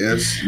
Sureckt.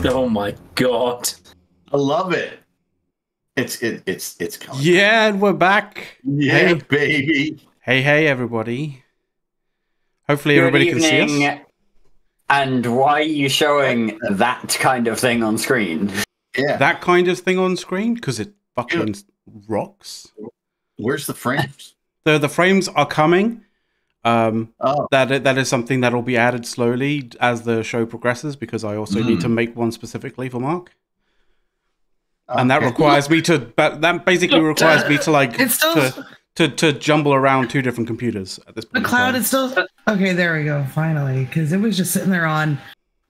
Oh my god. I love it. It's coming. Yeah, and we're back. Yeah, hey, baby. Hey, everybody. Hopefully everybody can see us. And why are you showing that kind of thing on screen? Yeah. That kind of thing on screen? Because it fucking rocks. Where's the frames? The frames are coming. That is something that will be added slowly as the show progresses, because I also need to make one specifically for Mark. And that requires me to. But that basically requires me to like to jumble around two different computers at this point. The cloud is still okay. There we go. Finally, because it was just sitting there on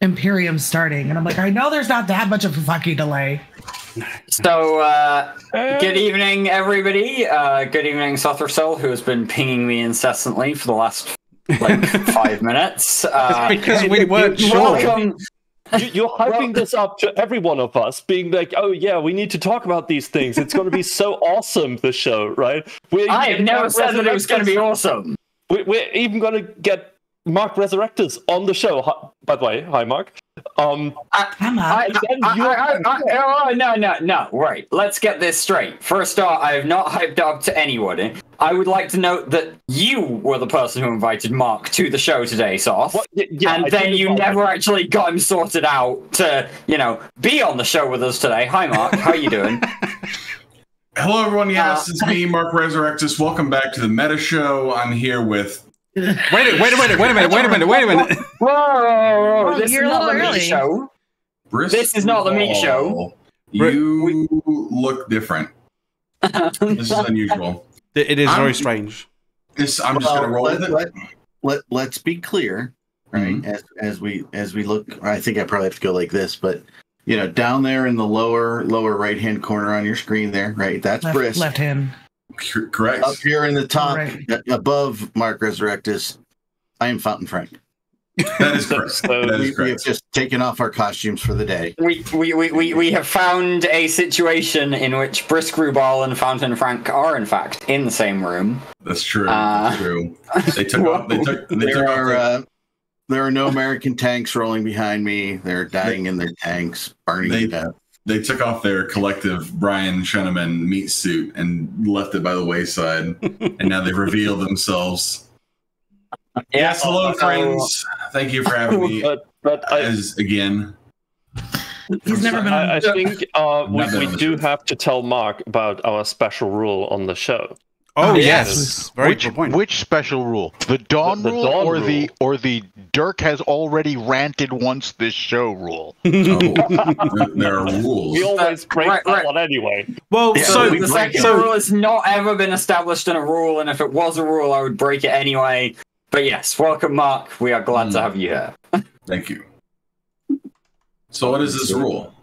Imperium starting, and I'm like, I know there's not that much of a fucking delay. So, good evening, everybody. Good evening, Soul, who has been pinging me incessantly for the last like 5 minutes. Because we weren't sure. You're hyping this up to every one of us, being like, "Oh yeah, we need to talk about these things. It's going to be so awesome." The show, right? I have never said that it was going to be awesome. We're even going to get Mark Resurrectus on the show. By the way, hi Mark. Come on. No. Right. Let's get this straight. For a start, I have not hyped up to anyone. I would like to note that you were the person who invited Mark to the show today, Soth. And then you never actually got him sorted out to, be on the show with us today. Hi, Mark. How are you doing? Hello, everyone. Yes, it's me, Mark Resurrectus. Welcome back to the Meta Show. I'm here with... Wait a minute. Whoa. This is not the meat show. This is not the meat show. You look different. This is unusual. It is very strange. I'm just going to roll with it. Let's be clear, right? Mm-hmm. As we look, I think I probably have to go like this, but down there in the lower right hand corner on your screen there, right? That's Brisk. Left hand. Correct. Up here in the top, right. Above Mark Resurrectus, I am Fountain Frank. That is correct. We have just taken off our costumes for the day. We have found a situation in which Brisk Rubal and Fountain Frank are in fact in the same room. That's true. That's true. They took off. There are no American tanks rolling behind me. They're dying in their tanks, burning to death. They took off their collective Brian Sheneman meat suit and left it by the wayside, and now they've revealed themselves. Yes, hello, friends. Thank you for having me. Again. He's never been on. I think we do have to tell Mark about our special rule on the show. Oh yes, very good point. Which special rule? The Dawn rule, or the Dirk has already ranted once this show rule? There are rules. We always break that one anyway. Well, so the second rule has not ever been established in a rule, and if it was a rule, I would break it anyway. But yes, welcome, Mark. We are glad to have you here. Thank you. So, what is this rule?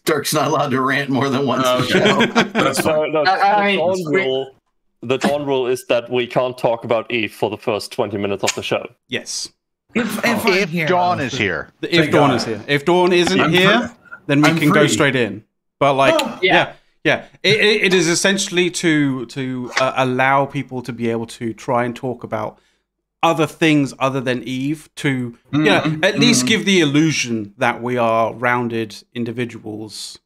Dirk's not allowed to rant more than once. Okay. That's fine. The Dawn rule is that we can't talk about Eve for the first 20 minutes of the show. Yes. If Dawn is here. If Dawn is here. If Dawn isn't here, then we can go straight in. But it is essentially to allow people to be able to try and talk about other things other than Eve, to at least give the illusion that we are rounded individuals.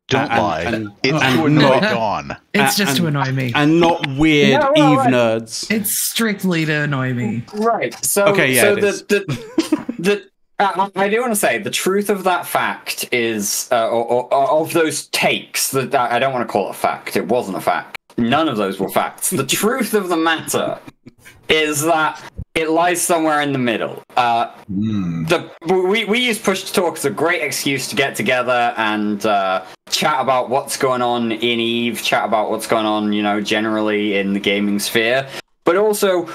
Don't lie. It's to annoy Dawn. It's just to annoy me. And not weird Eve nerds. It's strictly to annoy me. Right. So, okay, yeah, I do want to say the truth of that fact is, or of those takes, that I don't want to call it a fact. It wasn't a fact. None of those were facts. The truth of the matter is that it lies somewhere in the middle. We use Push to Talk as a great excuse to get together and chat about what's going on in Eve, chat about what's going on, generally in the gaming sphere. But also,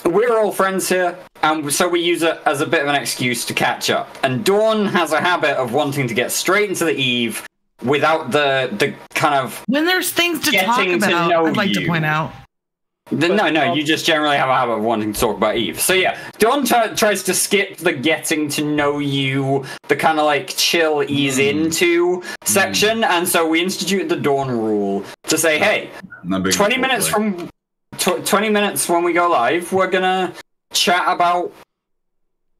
we're all friends here, and so we use it as a bit of an excuse to catch up. And Dawn has a habit of wanting to get straight into the Eve without the kind of... When there's things to talk about, I'd like to point out. No, you just generally have a habit of wanting to talk about Eve. So yeah, Dawn tries to skip the getting to know you, the kind of like chill ease into section, and so we instituted the Dawn rule to say, hey, 20 minutes from 20 minutes when we go live, we're gonna chat about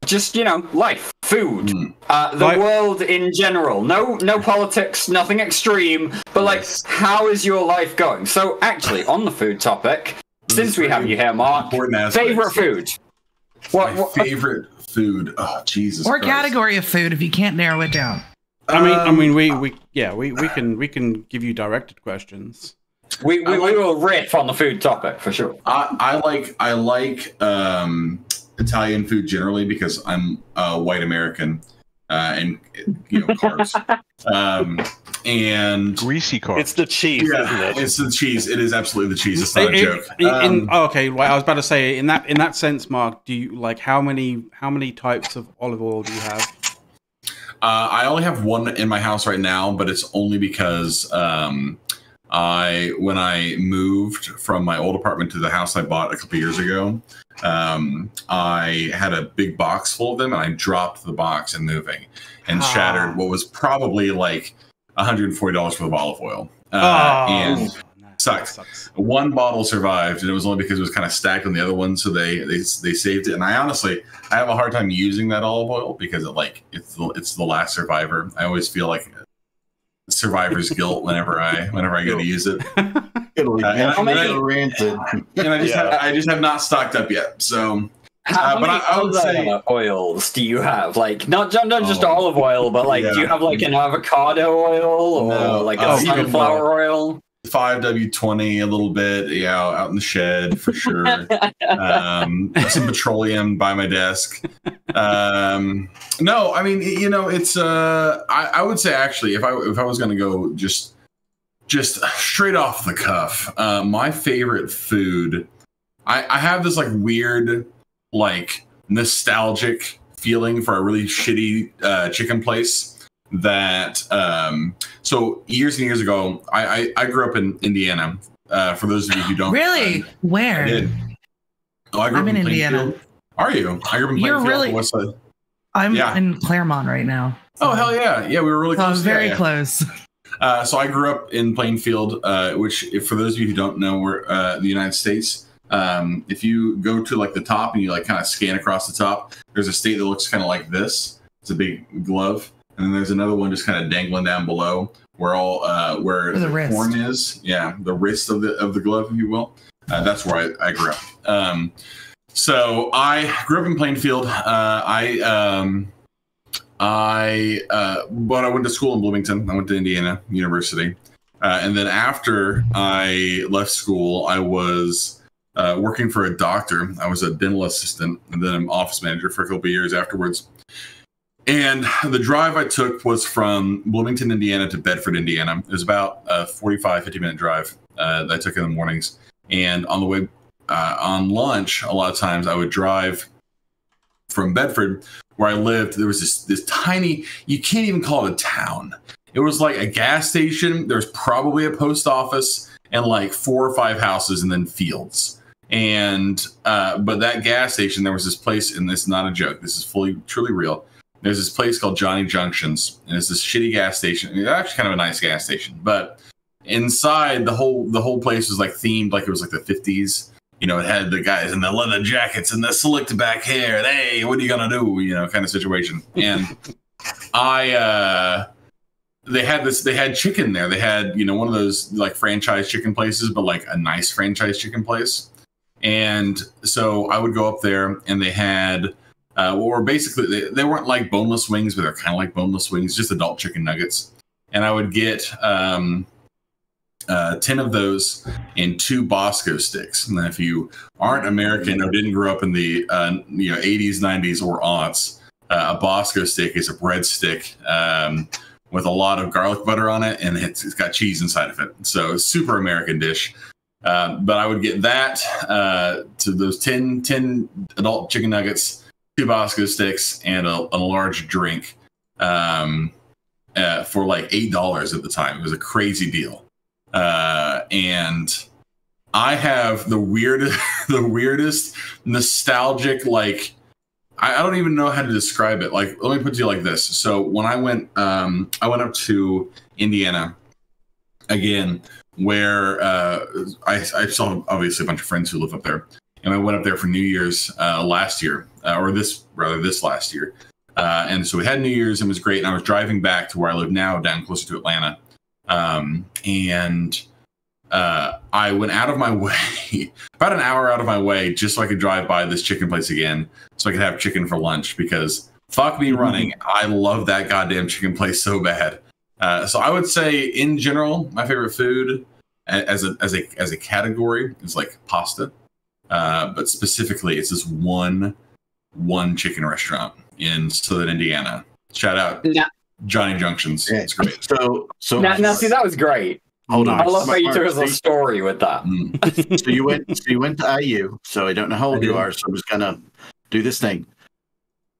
just life, food, the world in general. No politics, nothing extreme, but how is your life going? So actually, on the food topic. Since we have you here, Mark, favorite food? My favorite food? Oh, Jesus! Or Christ. Category of food if you can't narrow it down. I mean, we can give you directed questions. We will riff on the food topic for sure. I like Italian food generally because I'm a white American, and carbs. And greasy carbs. It's the cheese, isn't it? It's the cheese. It is absolutely the cheese. It's not a joke. Okay, I was about to say in that sense, Mark, do you how many types of olive oil do you have? I only have one in my house right now, but it's only because when I moved from my old apartment to the house I bought a couple years ago, I had a big box full of them, and I dropped the box in moving and shattered what was probably like $140 worth of olive oil. And sucks. One bottle survived, and it was only because it was kind of stacked on the other one, so they saved it. And I have a hard time using that olive oil because it's the last survivor. I always feel like survivor's guilt whenever I go to use it. I just have not stocked up yet. So, how many oils do you have? Like not just olive oil, but like do you have like an avocado oil or a sunflower oil? 5W20 a little bit, out in the shed for sure. Some petroleum by my desk. No, I mean, it's I would say actually if I was going to go just straight off the cuff, my favorite food, I have this like weird like nostalgic feeling for a really shitty chicken place that so years and years ago I grew up in Indiana. For those of you who don't really where I did. I'm in Indiana. Are you? I grew up in Plainfield. Really, West side. I'm in Claremont right now. So. Oh hell yeah, we were really close. Very close. So I grew up in Plainfield, which, for those of you who don't know, we're the United States. If you go to like the top and you like kind of scan across the top, there's a state that looks kind of like this. It's a big glove, and then there's another one just kind of dangling down below, where the horn is. Yeah, the wrist of the glove, if you will. That's where I grew up. So I grew up in Plainfield. But I went to school in Bloomington. I went to Indiana University. And then after I left school, I was working for a doctor. I was a dental assistant and then an office manager for a couple of years afterwards. And the drive I took was from Bloomington, Indiana to Bedford, Indiana. It was about a 45, 50-minute drive that I took in the mornings. And on the way on lunch, a lot of times I would drive from Bedford, where I lived. There was this tiny, you can't even call it a town. It was like a gas station. There's probably a post office and like 4 or 5 houses and then fields. And but that gas station, there was this place, and this is not a joke. This is truly real. There's this place called Johnny Junctions, and it's this shitty gas station. It's actually kind of a nice gas station, but inside the whole place was like themed like it was like the 50s. It had the guys in the leather jackets and the slicked back hair. And, hey, what are you gonna do? Kind of situation. And they had chicken there. They had one of those like franchise chicken places, but like a nice franchise chicken place. And so I would go up there, and they had. Or basically, they weren't like boneless wings, but they're kind of like boneless wings, just adult chicken nuggets. And I would get 10 of those and 2 Bosco sticks. And then if you aren't American or didn't grow up in the 80s, 90s, or aughts, a Bosco stick is a breadstick with a lot of garlic butter on it, and it's got cheese inside of it. So super American dish. But I would get that to those 10 adult chicken nuggets, 2 Bosco sticks, and a large drink for like $8 at the time. It was a crazy deal. And I have the weirdest nostalgic, like, I don't even know how to describe it. Like, let me put it to you like this. So when I went up to Indiana again, where I saw obviously a bunch of friends who live up there. And I went up there for New Year's last year, this last year. And so we had New Year's, and it was great. And I was driving back to where I live now, down closer to Atlanta. And I went out of my way, about an hour out of my way, just so I could drive by this chicken place again, so I could have chicken for lunch, because fuck me running. I love that goddamn chicken place so bad. So I would say, in general, my favorite food as a category is like pasta. But specifically, it's this one chicken restaurant in Southern Indiana. Shout out Johnny Junctions. Yeah. It's great. So now see, that was great. Hold on. I love how you took us a story with that. So you went to IU. So I don't know how old you are. So I'm just gonna do this thing.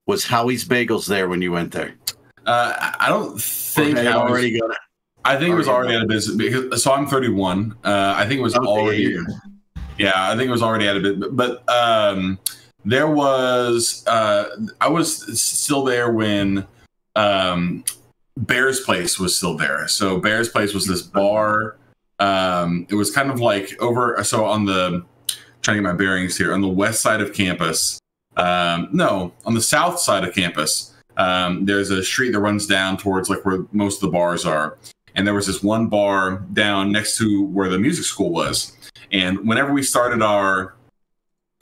Was Howie's Bagels there when you went there? I don't think I already got it. I think it was already out of business because so I'm 31. I think it was already. Yeah, I think it was already out of business. But there was I was still there when Bear's Place was still there. So Bear's Place was this bar. It was kind of like over. So on the trying to get my bearings here on the west side of campus. No, on the south side of campus. There's a street that runs down towards like where most of the bars are. And there was this one bar down next to where the music school was. And whenever we started our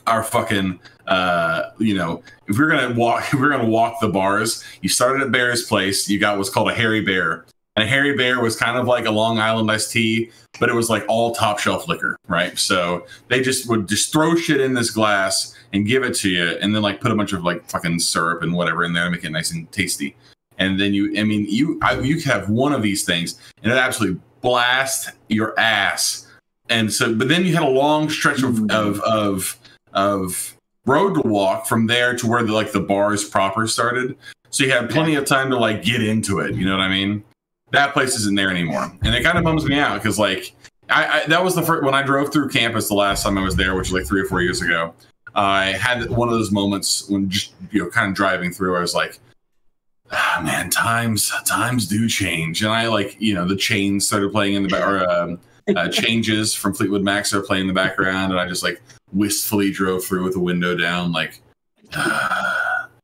fucking, if we're gonna walk the bars, you started at Bear's Place. You got what's called a Hairy Bear, and a Hairy Bear was kind of like a Long Island iced tea, but it was like all top shelf liquor, right? So they would throw shit in this glass and give it to you, and then like put a bunch of like fucking syrup and whatever in there to make it nice and tasty. And then you could have one of these things and it absolutely blast your ass. And so, but then you had a long stretch of road to walk from there to where the bars proper started. So you had plenty of time to like get into it. You know what I mean? That place isn't there anymore, and it kind of bums me out because like that was the first when I drove through campus the last time I was there, which was like 3 or 4 years ago. I had one of those moments when just kind of driving through. I was like, ah, man, times do change, and I like the Chains started playing in the back, or Changes from Fleetwood Mac started playing in the background, and I just like wistfully drove through with the window down, like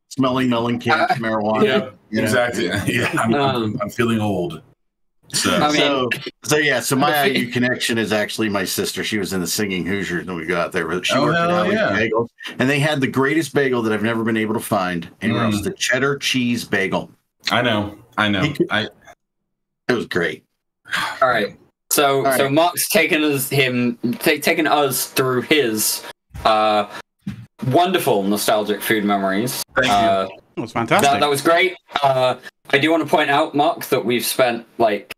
smelling cans of marijuana. Yeah, exactly. Yeah, I'm feeling old. So my IU connection is actually my sister. She was in the Singing Hoosiers when we got there, but she worked at Alley Bagels, and they had the greatest bagel that I've never been able to find anywhere else. The cheddar cheese bagel. I know. It was great. All right. So Mark's taken us through his wonderful nostalgic food memories. Thank you. It was fantastic. That was great. I do want to point out, Mark, that we've spent like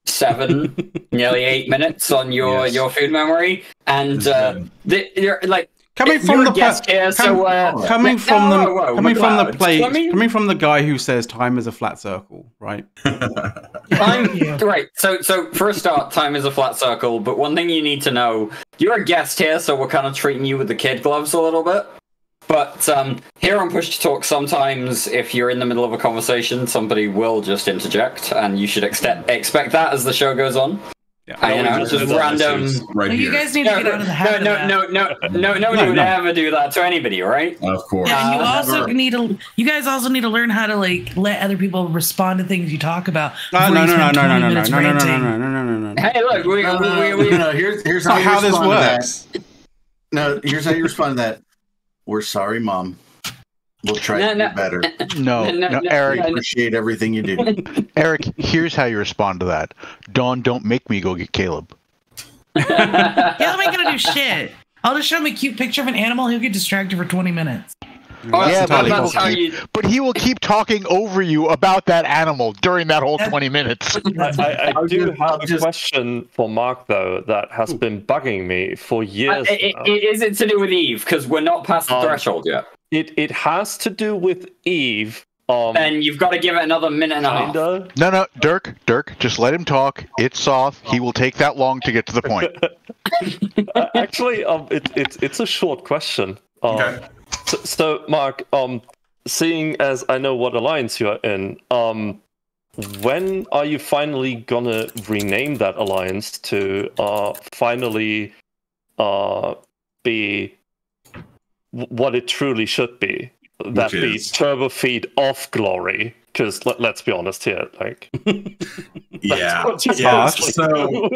7, nearly 8 minutes on your food memory, and you're like coming from the guy who says time is a flat circle, right? Right. So for a start, time is a flat circle. But one thing you need to know, you're a guest here, so we're kind of treating you with the kid gloves a little bit. But here on Push to Talk, sometimes if you're in the middle of a conversation, somebody will just interject, and you should expect that as the show goes on. Yeah, just random. Right you guys need to get out of the habit. Nobody would ever do that to anybody, right? Of course. And you guys also need to learn how to like let other people respond to things you talk about. No. Hey, look, here's how this works. No, here's how you respond to that. We're sorry, Mom. We'll try to do better. No, Eric. I appreciate everything you do. Eric, here's how you respond to that. Dawn, don't make me go get Caleb. Caleb ain't gonna do shit. I'll just show him a cute picture of an animal. He'll get distracted for 20 minutes. But he will keep talking over you about that animal during that whole 20 minutes. I do have a question for Mark, though, that has been bugging me for years. Is it to do with Eve? Because we're not past the threshold yet. It has to do with Eve. And you've got to give it another minute and a half. No, Dirk, just let him talk. It's soft. He will take that long to get to the point. Actually, it's a short question. Okay. So, Mark, seeing as I know what alliance you're in, when are you finally gonna rename that alliance to finally be what it truly should be? That be Turbo Feed of Glory. Because let's be honest here, like, So,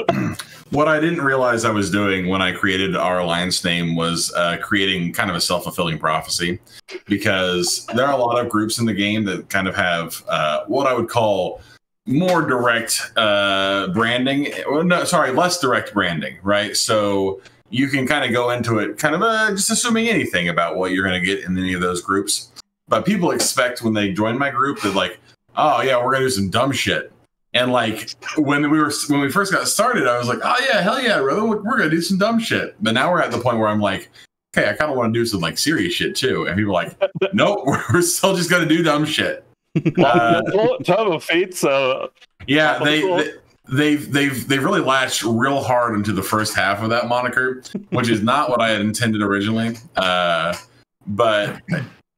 what I didn't realize I was doing when I created our alliance name was creating kind of a self-fulfilling prophecy, because there are a lot of groups in the game that kind of have what I would call more direct branding. Less direct branding, right? So you can kind of go into it, kind of just assuming anything about what you're going to get in any of those groups. But people expect when they join my group that like, oh yeah, we're gonna do some dumb shit. And like when we first got started, I was like, oh yeah, hell yeah, brother, we're gonna do some dumb shit. But now we're at the point where I'm like, okay, I kind of want to do some like serious shit too. And people are like, nope, we're still just gonna do dumb shit. Turbo Feed, so yeah, they've really latched real hard into the first half of that moniker, which is not what I had intended originally. But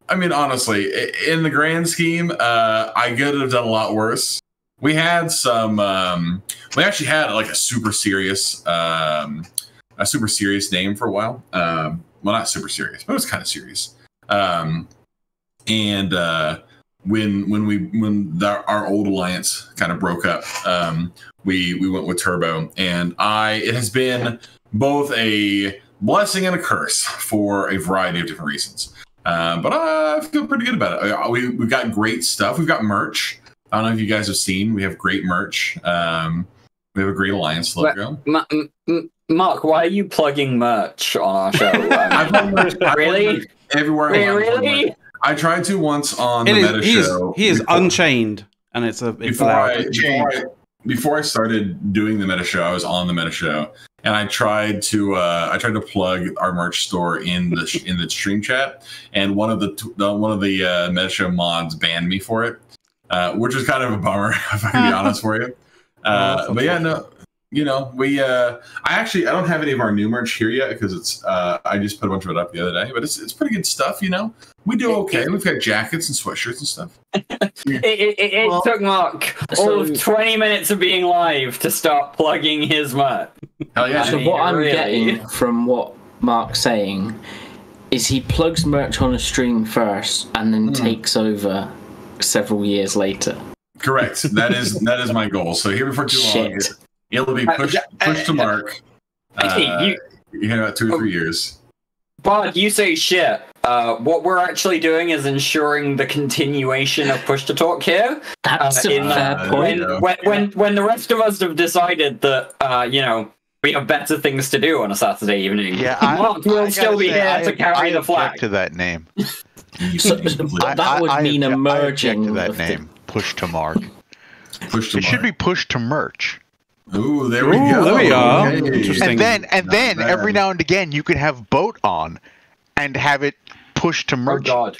I mean, honestly, in the grand scheme, I could have done a lot worse. We had some. We actually had like a super serious name for a while. Well, not super serious, but it was kind of serious. When our old alliance kind of broke up, we went with Turbo, and it has been both a blessing and a curse for a variety of different reasons. But I feel pretty good about it. We've got great stuff. We've got merch. I don't know if you guys have seen. We have great merch. We have a great alliance logo. Mark, why are you plugging merch on our show? Really? Everywhere. Really? I tried to once on the Meta show. He is Unchained, and it's before I started doing the Meta show, I was on the Meta show, and I tried to plug our merch store in the stream chat, and one of the Meta show mods banned me for it, which was kind of a bummer, if I can be honest for you. But yeah, no. You know, I don't have any of our new merch here yet because it's I just put a bunch of it up the other day, but it's pretty good stuff. You know, we do okay. We've got jackets and sweatshirts and stuff. It took Mark all of 20 minutes of being live to start plugging his merch. Hell yeah! So what I'm getting from what Mark's saying is he plugs merch on a stream first and then takes over several years later. Correct. That is my goal. So here before too long. It'll be pushed to Mark. You know, 2 or 3 years. Bard, you say shit. What we're actually doing is ensuring the continuation of Push to Talk here. That's a fair point. When the rest of us have decided that we have better things to do on a Saturday evening, Mark will still be here to carry the flag. To that name. That would mean a merging to that name. Push to Mark. Push to Mark. It should be push to merch. Ooh, there we go. There we are. Okay. Interesting. And then every now and again you can have Boat on and have it push to merch. Oh God.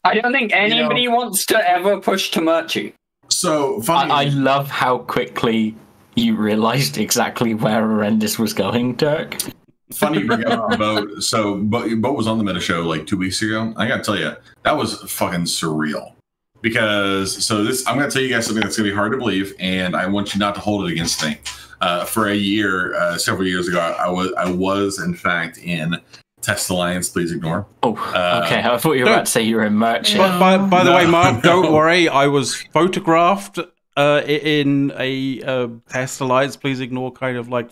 I don't think anybody wants to ever push to merchy. So funny. I love how quickly you realized exactly where Horrendous was going, Dirk. Funny you bring up Boat. So Boat was on the Meta show like 2 weeks ago. I gotta tell you, that was fucking surreal. Because I'm going to tell you guys something that's going to be hard to believe, and I want you not to hold it against me. For a year, several years ago, I was in fact in Test Alliance. Please ignore. Oh, okay. I thought you were about to say you were in merch. By the way, Mark, don't worry. I was photographed in a Test Alliance. Please ignore kind of like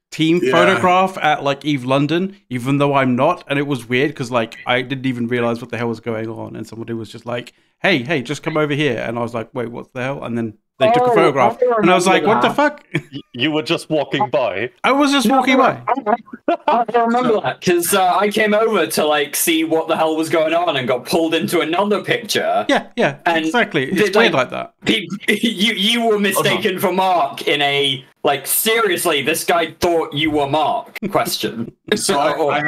team photograph at like Eve London, even though I'm not, and it was weird because like I didn't even realize what the hell was going on, and somebody was just like, hey, just come over here, and I was like, wait, what the hell? And then they took a photograph, and I was like, what the fuck? You were just walking by. I was just walking by. I remember that because I came over to like see what the hell was going on and got pulled into another picture. Yeah, and exactly. It's weird like that. You were mistaken for Mark in a like seriously. This guy thought you were Mark. Question. So I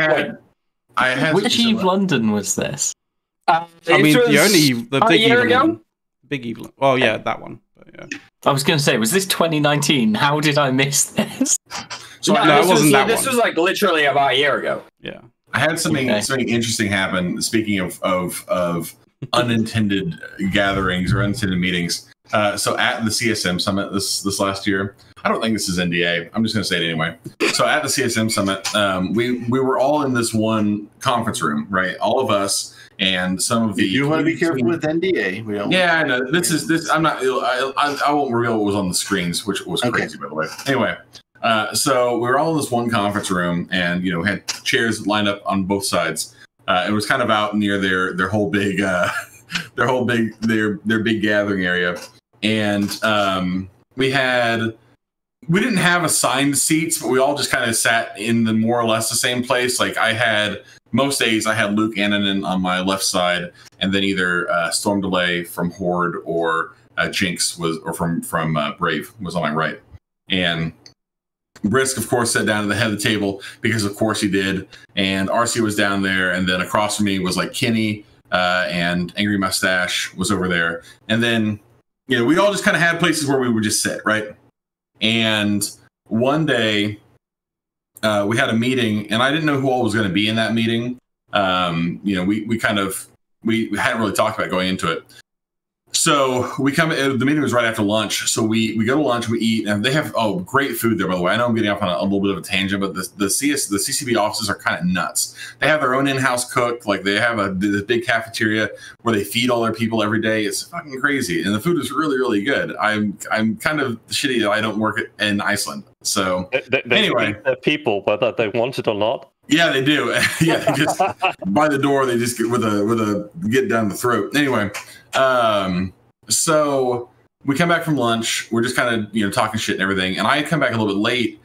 had. Which Eve London was this? I mean, the big year ago. Big Eve. Well, yeah, that one. But, yeah. I was going to say, was this 2019? How did I miss this? So no, it wasn't that. This was like literally about a year ago. Yeah, I had something interesting happen. Speaking of unintended gatherings or unintended meetings, so at the CSM summit this last year, I don't think this is NDA. I'm just going to say it anyway. So at the CSM summit, we were all in this one conference room, right? All of us. And some of the you want to be careful with NDA. We don't. Yeah, I know. This. I'm not. I won't reveal what was on the screens, which was crazy, by the way. Anyway, so we were all in this one conference room, and we had chairs lined up on both sides. It was kind of out near their whole big big gathering area, and we didn't have assigned seats, but we all just kind of sat in the more or less the same place. Like most days I had Luke Annanen on my left side, and then either Storm Delay from Horde or Jinx from Brave was on my right. And Brisk, of course, sat down at the head of the table because, of course, he did. And RC was down there, and then across from me was like Kenny and Angry Mustache was over there. And then you know, we all just kind of had places where we would just sit, right? And one day we had a meeting, and I didn't know who all was going to be in that meeting. You know, we hadn't really talked about going into it. So we come. The meeting was right after lunch. So we go to lunch, we eat, and they have great food there. By the way, I know I'm getting off on a little bit of a tangent, but the CCB offices are kind of nuts. They have their own in-house cook. Like they have this big cafeteria where they feed all their people every day. It's fucking crazy, and the food is really, really good. I'm kind of shitty that I don't work in Iceland. So anyway, feed their people whether they want it or not. Yeah, they do. Yeah, they just by the door. They just get with a get down the throat. Anyway, so we come back from lunch. We're just kind of talking shit and everything. And I come back a little bit late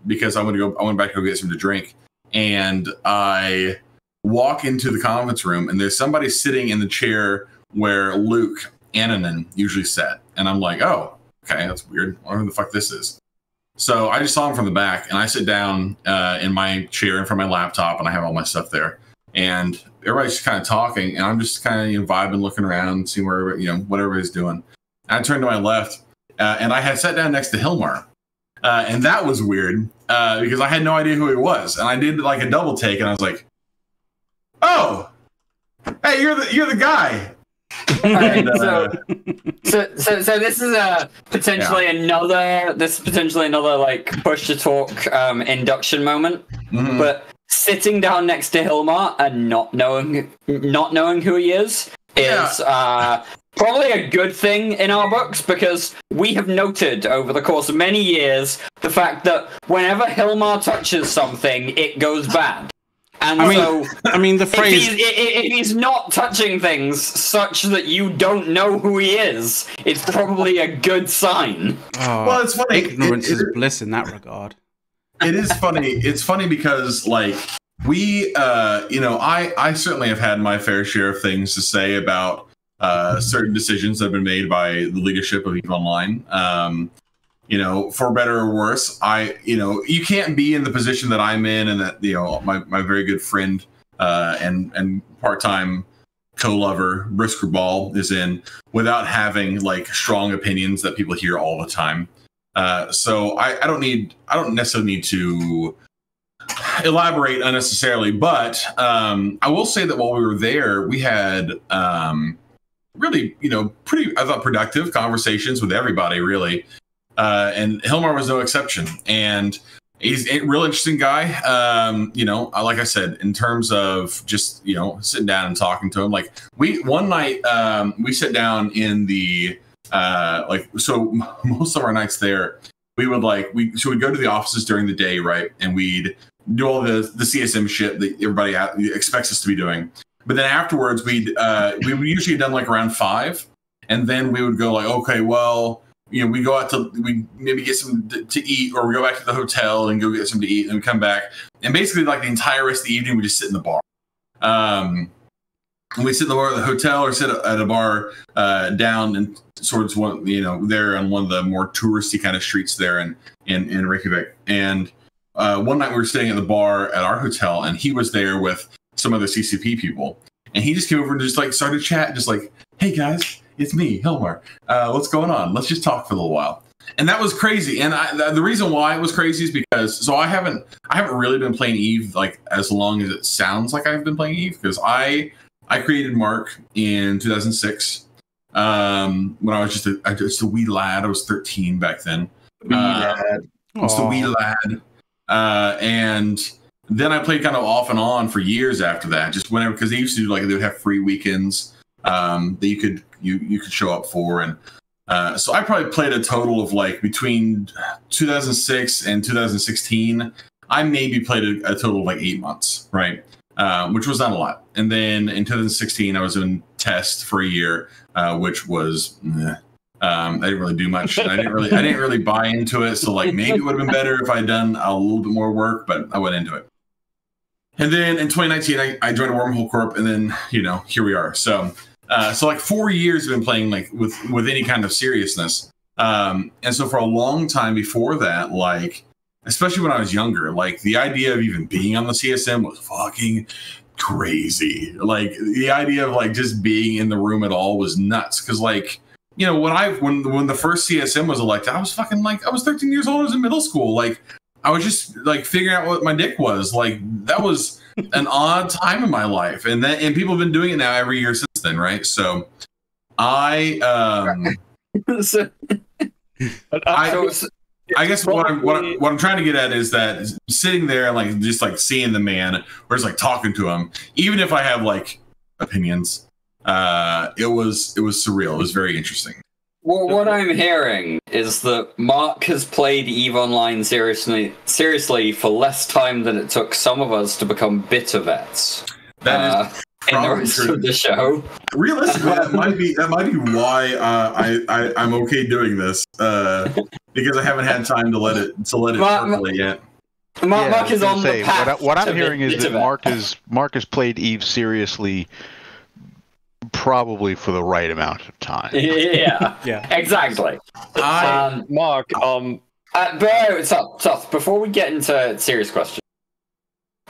because I went back to go get something to drink. And I walk into the conference room, and there's somebody sitting in the chair where Luke Annanen usually sat. And I'm like, oh, okay, that's weird. I wonder who the fuck this is. So I just saw him from the back, and I sit down in my chair in front of my laptop, and I have all my stuff there. And everybody's just kind of talking, and I'm just kind of vibing, looking around, seeing where what everybody's doing. And I turned to my left, and I had sat down next to Hilmar, and that was weird because I had no idea who he was, and I did like a double take, and I was like, "Oh, hey, you're the guy." All right, so this is potentially another like push to talk induction moment, but sitting down next to Hilmar and not knowing who he is probably a good thing in our books, because we have noted over the course of many years the fact that whenever Hilmar touches something, it goes bad. And I mean, the phrase... If he's not touching things such that you don't know who he is, it's probably a good sign. Oh, well, it's funny. Ignorance is bliss in that regard. It is funny. It's funny because, like, we, I certainly have had my fair share of things to say about certain decisions that have been made by the leadership of EVE Online. For better or worse, you can't be in the position that I'm in, and that, my very good friend and part-time co-lover Brisker Ball is in, without having like strong opinions that people hear all the time. So I don't necessarily need to elaborate unnecessarily, but I will say that while we were there, we had really, pretty, I thought, productive conversations with everybody, really. And Hilmar was no exception, and he's a real interesting guy. Like I said, in terms of just, sitting down and talking to him, like one night, we sat down in the, so most of our nights there, we would we'd go to the offices during the day, right? And we'd do all the CSM shit that everybody expects us to be doing. But then afterwards, we would usually done like around 5, and then we would go like, okay, well, we go out we maybe get some to eat, or we go back to the hotel and go get some to eat, and we come back. And basically, like, the entire rest of the evening, we just sit in the bar. And we sit in the bar at the hotel, or sit at a bar down in towards one, there on one of the more touristy kind of streets there in Reykjavik. And one night we were sitting at the bar at our hotel, and he was there with some other CCP people. And he just came over and just like started chatting, just like, "Hey guys, it's me, Hilmar. What's going on? Let's just talk for a little while." And that was crazy. And the reason why it was crazy is because I haven't really been playing EVE like as long as it sounds like I've been playing EVE, because I created Mark in 2006 when I was just a wee lad. I was 13 back then. Just a wee lad. And then I played kind of off and on for years after that, just whenever, because they used to do they would have free weekends that you could show up for. And so I probably played a total of between 2006 and 2016, I maybe played a total of 8 months, right? Which was not a lot. And then in 2016, I was in test for a year, which was I didn't really do much. And I didn't really buy into it. So maybe it would have been better if I'd done a little bit more work, but I went into it. And then in 2019, I joined Wormhole Corp, and then here we are. So 4 years I've been playing with any kind of seriousness. And so for a long time before that, especially when I was younger, the idea of even being on the CSM was fucking crazy. The idea of just being in the room at all was nuts. Cause you know, when the first CSM was elected, I was fucking like, I was 13 years old. I was in middle school. Like, I was just like figuring out what my dick was. Like, that was an odd time in my life, and people have been doing it now every year since then, right? So, I guess what I'm trying to get at is that sitting there, like just like seeing the man, or just like talking to him, even if I have like opinions, it was surreal. It was very interesting. Well, what I'm hearing is that Mark has played EVE Online seriously for less time than it took some of us to become beta vets. That is in the rest of the show. Realistically, that might be why I'm okay doing this, because I haven't had time to let it percolate yet. Mark is on the path. What I'm hearing is that Mark has played EVE seriously, probably for the right amount of time. Yeah, exactly. Mark, but before we get into serious questions,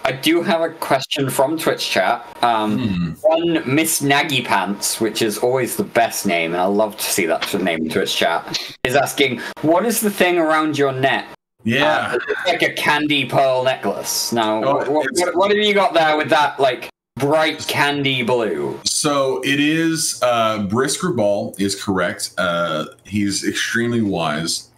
I do have a question from Twitch chat. One Miss Naggy Pants, which is always the best name, and I love to see that name in Twitch chat, is asking, what is the thing around your neck? Yeah. It's like a candy pearl necklace. Now, what have you got there with that, like, bright candy blue? So it is, Brisker Ball is correct. He's extremely wise.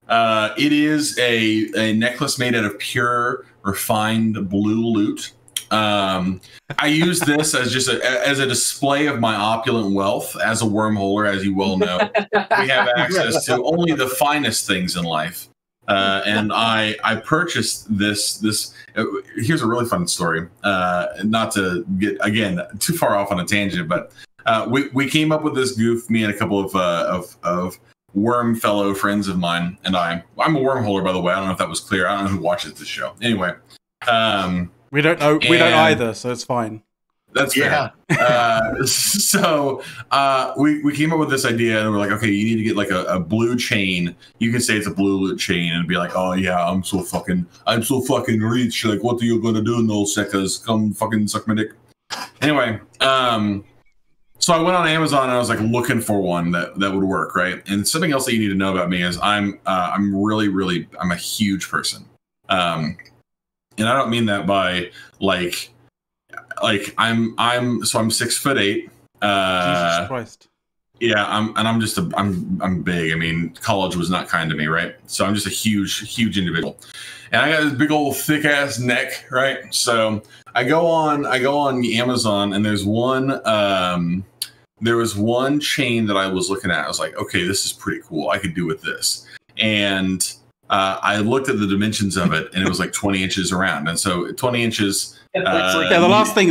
It is a necklace made out of pure, refined blue loot. I use this as just as a display of my opulent wealth. As a wormholer, as you well know, we have access to only the finest things in life. And I purchased this. Here's a really fun story. Not to get again too far off on a tangent, but we came up with this goof. Me and a couple of worm fellow friends of mine and I'm a wormholer, by the way. I don't know if that was clear. I don't know who watches this show. Anyway, we don't know. We don't either, so it's fine. That's fair. So we came up with this idea, and we're like, okay, you need to get like a blue chain. You can say it's a blue loot chain, and be like, oh yeah, I'm so fucking rich. Like, what are you gonna do, no suckers? Come fucking suck my dick. Anyway, so I went on Amazon and I was like looking for one that would work, right? And something else that you need to know about me is I'm a huge person, and I don't mean that by like I'm 6'8". Jesus Christ. Yeah, I'm big. I mean, college was not kind to me, right? So I'm just a huge individual, and I got this big old thick ass neck, right? So I go on Amazon, and there was one chain that I was looking at. I was like, okay, this is pretty cool. I could do with this, and I looked at the dimensions of it, and it was like 20 inches around, and so 20 inches. The last thing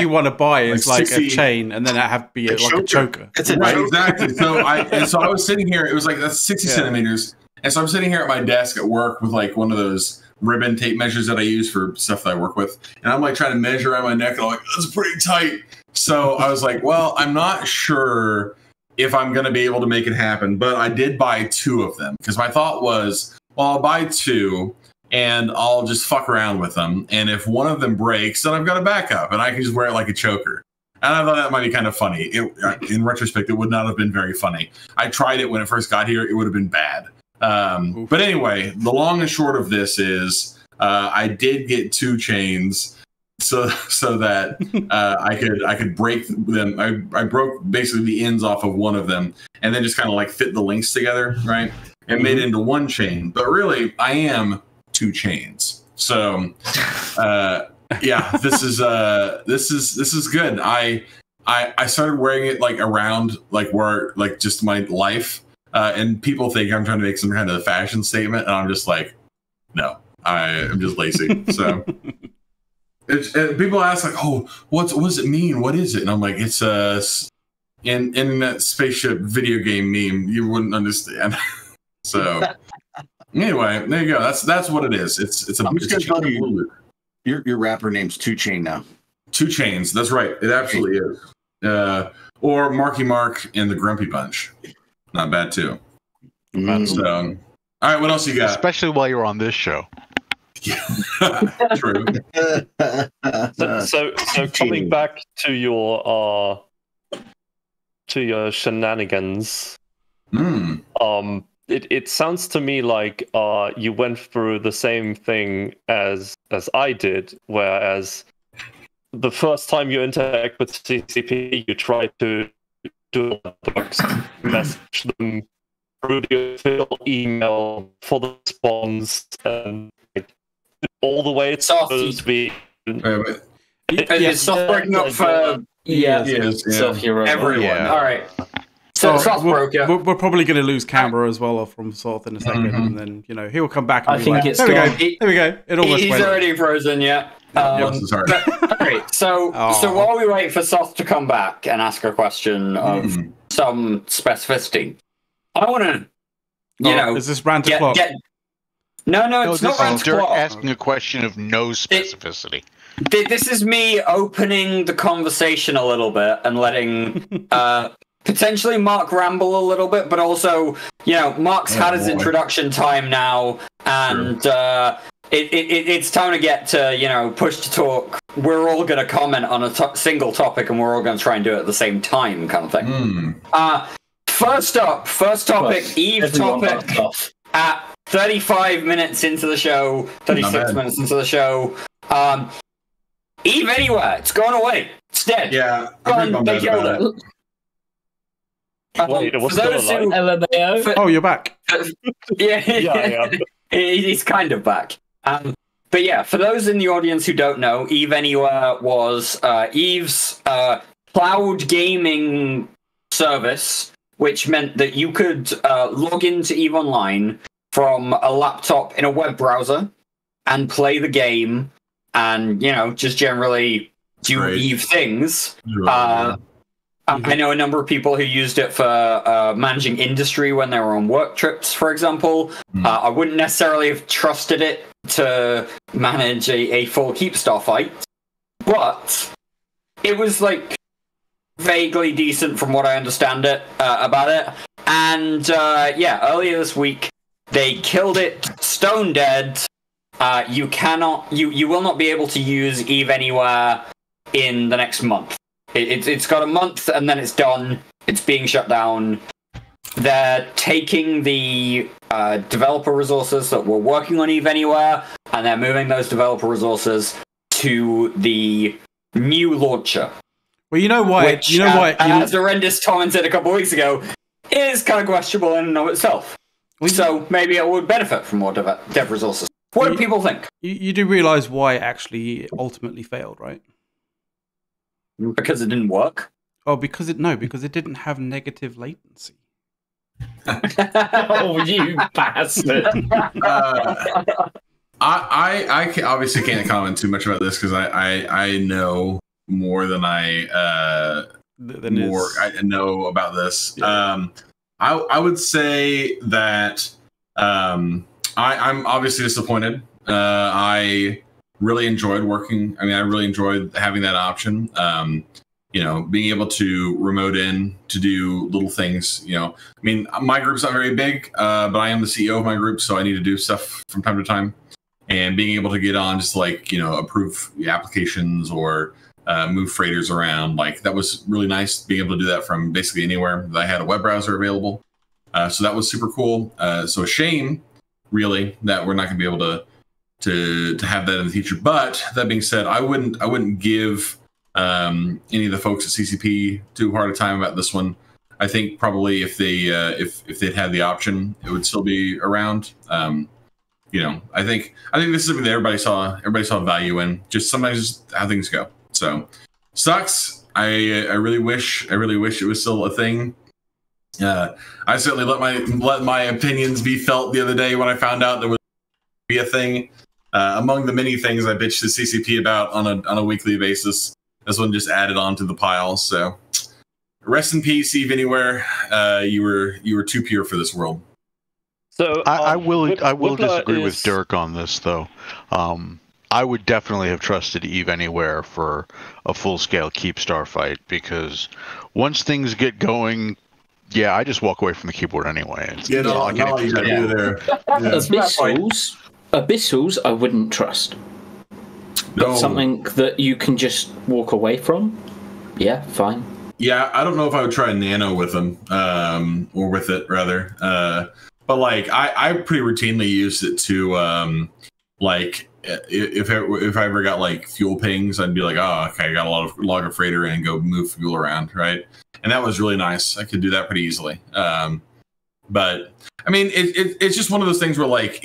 you want to buy is like a chain, and then it have to be like a choker. Right, exactly. So I was sitting here. It was like that's 60 centimeters, and so I'm sitting here at my desk at work with like one of those ribbon tape measures that I use for stuff that I work with, and I'm like trying to measure around my neck, and I'm like, that's pretty tight. So I was like, well, I'm not sure if I'm going to be able to make it happen, but I did buy 2 of them because my thought was, well, I'll buy 2. And I'll just fuck around with them. And if one of them breaks, then I've got a backup, and I can just wear it like a choker. And I thought that might be kind of funny. In retrospect, it would not have been very funny. I tried it when it first got here. It would have been bad. But anyway, the long and short of this is I did get 2 chains so that I could break them. I broke basically the ends off of one of them and then just kind of like fit the links together, right? And made it into one chain. But really, I am 2 chains. So yeah, this is good. I started wearing it like around like where like just my life, and people think I'm trying to make some kind of fashion statement, and I'm just like, no, I'm just lazy. So people ask like, oh, what does it mean? What is it? And I'm like, it's a internet spaceship video game meme. You wouldn't understand. So anyway, there you go. That's what it is. It's a your rapper name's 2 Chain now. 2 Chains. That's right. It absolutely is. Or Marky Mark and the Grumpy Bunch. Not bad too. So, all right, what else you got? Especially while you're on this show. Yeah, true. So coming back to your shenanigans. It sounds to me like you went through the same thing as I did, whereas the first time you interact with CCP, you try to do bugs, message them through the official email for the response, and all the way it's supposed to be. Is Soft breaking up for everyone? Yeah. All right. So Soft broke up. We're probably going to lose camera as well from Soth in a second, and then he'll come back. And I think it's there we go. It almost he's went. already frozen. Yeah. Sorry. Great. So while we wait for Soth to come back and ask a question of some specificity, I want to, is this rant o'clock? No, it's not rant Dirk o'clock. asking a question of no specificity. This is me opening the conversation a little bit and letting potentially Mark ramble a little bit, but also, Mark's had his introduction time now, and it's time to get to, push to talk. We're all going to comment on a single topic, and we're all going to try and do it at the same time, kind of thing. First topic, Eve topic, at 35 minutes into the show, 36 minutes into the show. Eve Anywhere, it's gone away. It's dead. Yeah, They killed it. Wait, it was still alive? Oh, you're back. Yeah. He's kind of back. But yeah, for those in the audience who don't know, Eve Anywhere was Eve's cloud gaming service, which meant that you could log into Eve Online from a laptop in a web browser and play the game and, just generally do Eve things. I know a number of people who used it for managing industry when they were on work trips, for example. I wouldn't necessarily have trusted it to manage a full Keepstar fight, but it was vaguely decent from what I understand about it. And earlier this week they killed it stone dead. You will not be able to use Eve Anywhere in the next month. It's got a month and then it's done. It's being shut down. They're taking the developer resources that were working on Eve Anywhere, and they're moving those developer resources to the new launcher. Well, you know why? Which, as Horrendous commented a couple of weeks ago, is kind of questionable in and of itself. So maybe it would benefit from more dev resources. What do people think? You do realize why it actually ultimately failed, right? Because it didn't work? Oh, because it didn't have negative latency. Oh, you bastard! I obviously can't comment too much about this because I know more than I know about this. Yeah. I would say that I'm obviously disappointed. I really enjoyed working. I really enjoyed having that option. Being able to remote in to do little things. My group's not very big, but I am the CEO of my group, so I need to do stuff from time to time. And being able to get on just approve the applications or move freighters around, that was really nice. Being able to do that from basically anywhere that I had a web browser available. So that was super cool. So a shame, really, that we're not going to be able to have that in the future. But that being said, I wouldn't give any of the folks at CCP too hard a time about this one. I think probably if they'd had the option, it would still be around. I think this is something that everybody saw value in. Just sometimes just how things go. So sucks. I really wish it was still a thing. I certainly let my opinions be felt the other day when I found out there was be a thing. Among the many things I bitched to CCP about on a weekly basis, this one just added on to the pile. So rest in peace, Eve Anywhere. You were too pure for this world. So I will disagree with Dirk on this, though. I would definitely have trusted Eve Anywhere for a full-scale Keepstar fight, because once things get going, I just walk away from the keyboard anyway. Abyssals, I wouldn't trust. But something that you can just walk away from, fine. Yeah, I don't know if I would try Nano with them, or with it rather. But like, I pretty routinely use it to, like, if I ever got like fuel pings, I'd be like, oh, okay, I got a log of freighter and go move fuel around, right? And that was really nice. I could do that pretty easily. But I mean, it's just one of those things where like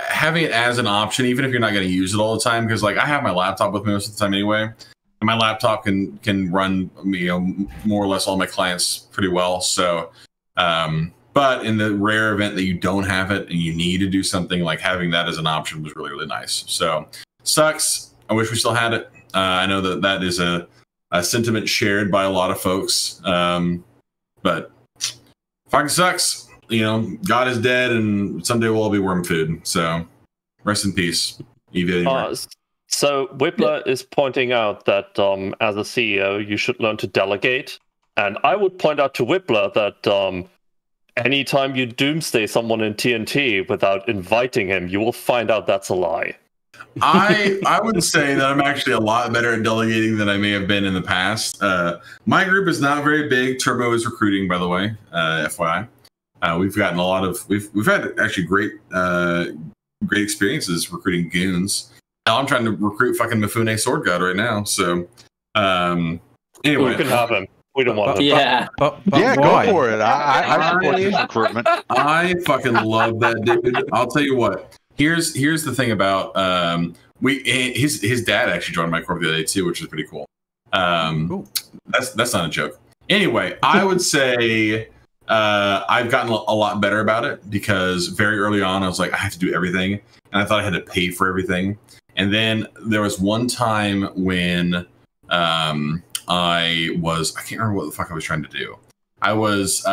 having it as an option, even if you're not going to use it all the time, because like I have my laptop with me most of the time anyway, and my laptop can run, you know, more or less all my clients pretty well. So, but in the rare event that you don't have it and you need to do something, like having that as an option was really, really nice. So sucks. I wish we still had it. I know that is a sentiment shared by a lot of folks. But fucking sucks. You know, God is dead, and someday we'll all be worm food. So, rest in peace. So, Whippler is pointing out that as a CEO, you should learn to delegate. And I would point out to Whippler that anytime you doomsday someone in TNT without inviting him, you will find out that's a lie. I would say that I'm actually a lot better at delegating than I may have been in the past. My group is not very big. Turbo is recruiting, by the way, FYI. We've gotten a lot of we've had actually great experiences recruiting goons. Now I'm trying to recruit fucking Mifune Sword God right now. So anyway, we can have him. We don't want him. Yeah, but yeah, why? Go for it. I support this recruitment. I fucking love that dude. I'll tell you what. Here's the thing about his dad actually joined my corp the other day too, which is pretty cool. That's not a joke. Anyway, I would say. I've gotten a lot better about it because very early on I was like, I have to do everything, and I thought I had to pay for everything. And then there was one time when I can't remember what the fuck I was trying to do. I was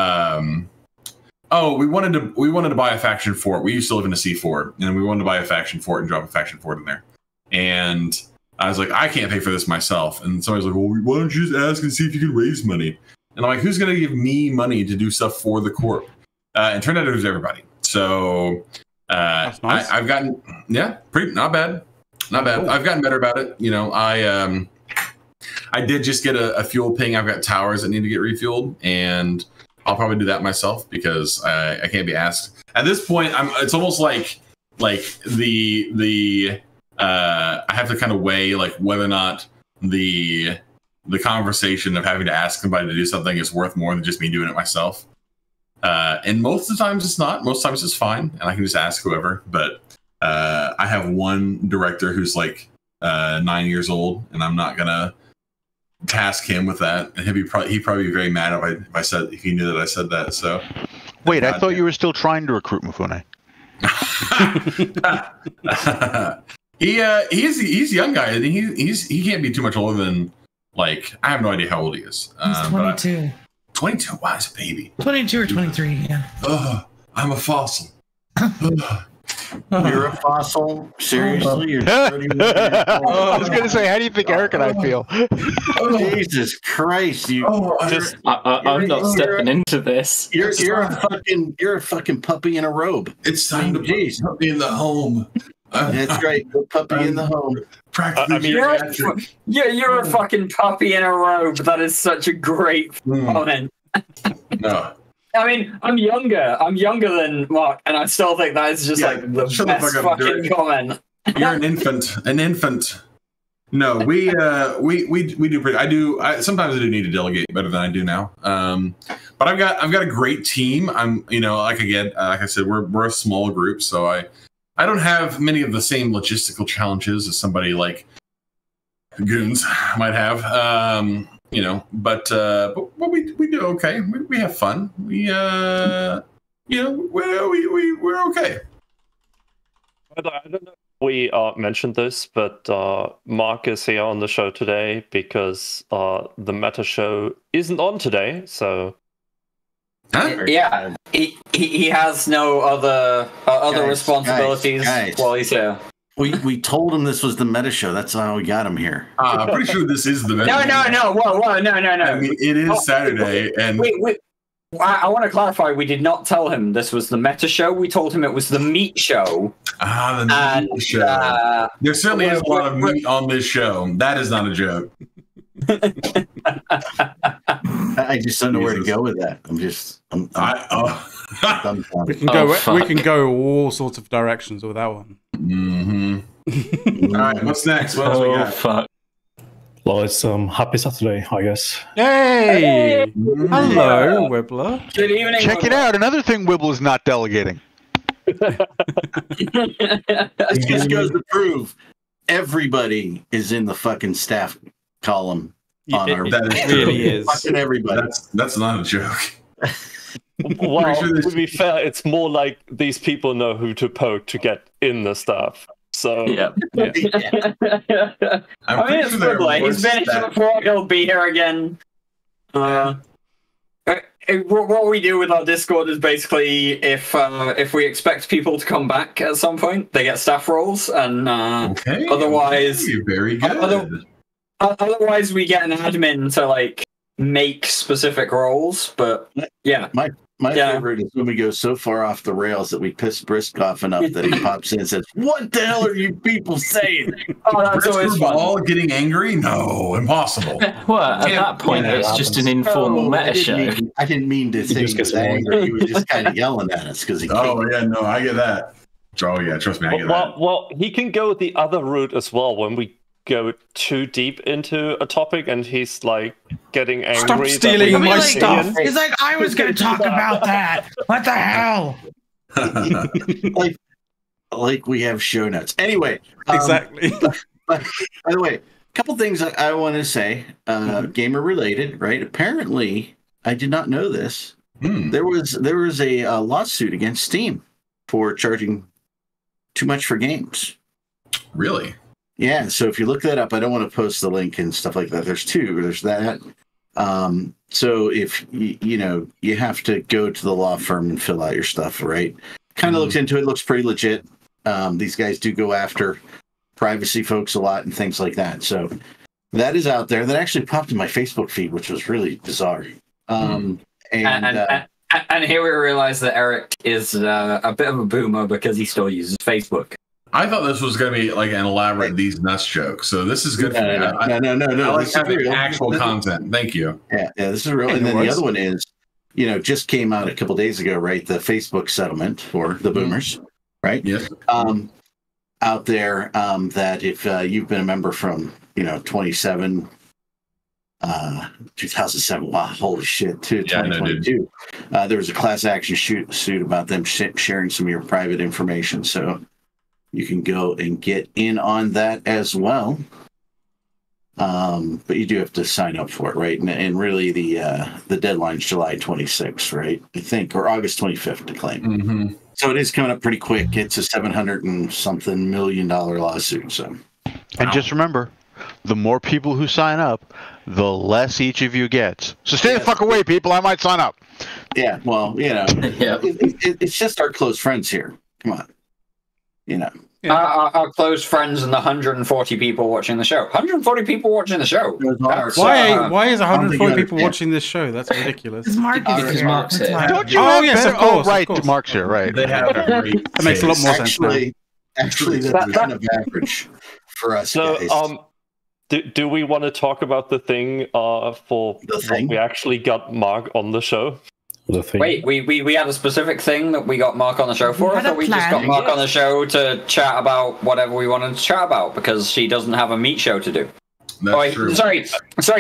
we wanted to buy a faction fort. We used to live in a C4, and we wanted to buy a faction fort and drop a faction fort in there. And I was like, I can't pay for this myself. And somebody's like, well, why don't you just ask and see if you can raise money? And I'm like, who's going to give me money to do stuff for the corp? And turned out it was everybody. So that's nice. I've gotten, not bad. Cool. I've gotten better about it. You know, I did just get a fuel ping. I've got towers that need to get refueled, and I'll probably do that myself because I can't be asked. At this point, it's almost like the I have to kind of weigh like whether or not the conversation of having to ask somebody to do something is worth more than just me doing it myself. And most of the times it's not. Most times it's fine, and I can just ask whoever. But I have one director who's like 9 years old, and I'm not gonna task him with that. And he'd probably be very mad if he knew that I said that. So wait, I thought you were still trying to recruit Mifune. He's a young guy. And he can't be too much older than. Like, I have no idea how old he is. He's 22. 22? Wow, he's a baby. 22 or 23, yeah. I'm a fossil. You're a fossil? Seriously? You're 31 I was going to say, how do you think Eric and I feel? Jesus Christ. I'm not stepping into this. You're a fucking puppy in a robe. It's time to put me in the home. That's right. Put puppy in the home. You're a fucking puppy in a robe. That is such a great comment. No. I mean, I'm younger than Mark, and I still think that is just like the best fucking comment. You're an infant. No, we do pretty. Sometimes I do need to delegate better than I do now. But I've got a great team. I'm, like I said, we're a small group, so I don't have many of the same logistical challenges as somebody like Goons might have. But we do okay. We have fun. We're okay. I don't know if we mentioned this, but Mark is here on the show today because the meta show isn't on today, so... Huh? Yeah, he has no other responsibilities while he's here. We told him this was the meta show. That's how we got him here. I'm pretty sure this is the meta show. No. Whoa, no. I mean, it is Saturday, and wait. I want to clarify. We did not tell him this was the meta show. We told him it was the meat show. The meat show. There certainly is a lot of meat on this show. That is not a joke. I just don't know where to go with that. We can go all sorts of directions with that one. All right, what's next? What else we got? Fuck. Well, it's happy Saturday, I guess. Hey! Hello, Wibbler. Good evening. Check it out. Another thing Wibbler's not delegating. It just goes to prove everybody is in the fucking staff column on our. That really is. Fucking everybody. That's not a joke. Well, sure to be fair, it's more like these people know who to poke to get in the stuff. So Yeah. I'm I mean, pretty it's sure there good. Like, are he's been here worse before. He'll be here again. What we do with our Discord is basically if we expect people to come back at some point, they get staff roles, and okay. otherwise, You're very good. Otherwise, we get an admin to like make specific roles. But yeah, My favorite is when we go so far off the rails that we piss Brisk off enough that he pops in and says, "What the hell are you people saying?" Oh, that's always fun. All getting angry? No, impossible. Well, at that point, it's just an informal meta show. I didn't mean to say he was angry. He was just kind of yelling at us because he. Oh yeah, no, I get that. Oh yeah, trust me, I get that. Well, he can go the other route as well when we go too deep into a topic and he's like getting angry. Stop stealing my stuff. He's like, I was going to talk about that. What the hell? like we have show notes. Anyway, Exactly. by the way, a couple things I want to say, gamer related, right? Apparently, I did not know this. There was a lawsuit against Steam for charging too much for games. Really? Yeah, so if you look that up, I don't want to post the link and stuff like that. There's two. There's that. So if you have to go to the law firm and fill out your stuff, right? Kind of looks into it. Looks pretty legit. These guys do go after privacy folks a lot and things like that. So that is out there. That actually popped in my Facebook feed, which was really bizarre. And here we realize that Eric is a bit of a boomer because he still uses Facebook. I thought this was going to be like an elaborate these nuts joke. So this is good for me. No. I like This is having real. actual content. Thank you. Yeah, this is real. And then the other one is, just came out a couple days ago, right? The Facebook settlement for the boomers, right? Yes. Out there, that if you've been a member from 2007, wow, holy shit, to 2022, there was a class action suit about them sharing some of your private information. So you can go and get in on that as well. But you do have to sign up for it, right? And really the deadline's July 26th, right? I think, or August 25th to claim. Mm-hmm. So it is coming up pretty quick. It's a $700 and something million lawsuit. So, and just remember, the more people who sign up, the less each of you gets. So stay the fuck away, people. I might sign up. Yeah, well, it's just our close friends here. Come on. Our close friends and the 140 people watching the show. 140 people watching the show. Why is 140 people watching this show? That's ridiculous. Because Mark's here. Don't you have better? Of course. Mark's here, right. They have that makes a lot more sense now. Actually, that's kind of average for us. So, guys. do we want to talk about the thing for when we actually got Mark on the show? Wait, we had a specific thing that we got Mark on the show for? I thought we just got Mark on the show to chat about whatever we wanted to chat about because she doesn't have a meat show to do. That's true. Sorry,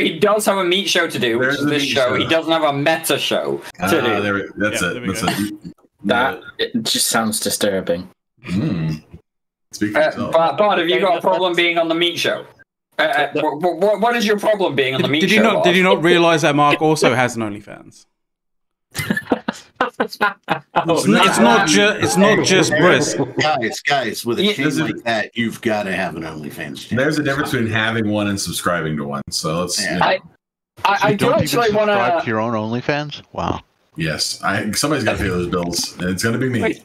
he does have a meat show to do, which is this show. He doesn't have a meta show to do. That's it just sounds disturbing. Speaking of Bart, have you got a problem being on the meat show? What is your problem being on the meat show? Did you not realize that Mark also has an OnlyFans? It's not just Brisk. Guys, with a channel like that, you've got to have an OnlyFans channel. There's a difference between having one and subscribing to one. So let's. I do actually want to subscribe to your own OnlyFans. Wow. Yes, somebody's got to pay those bills, and it's going to be me.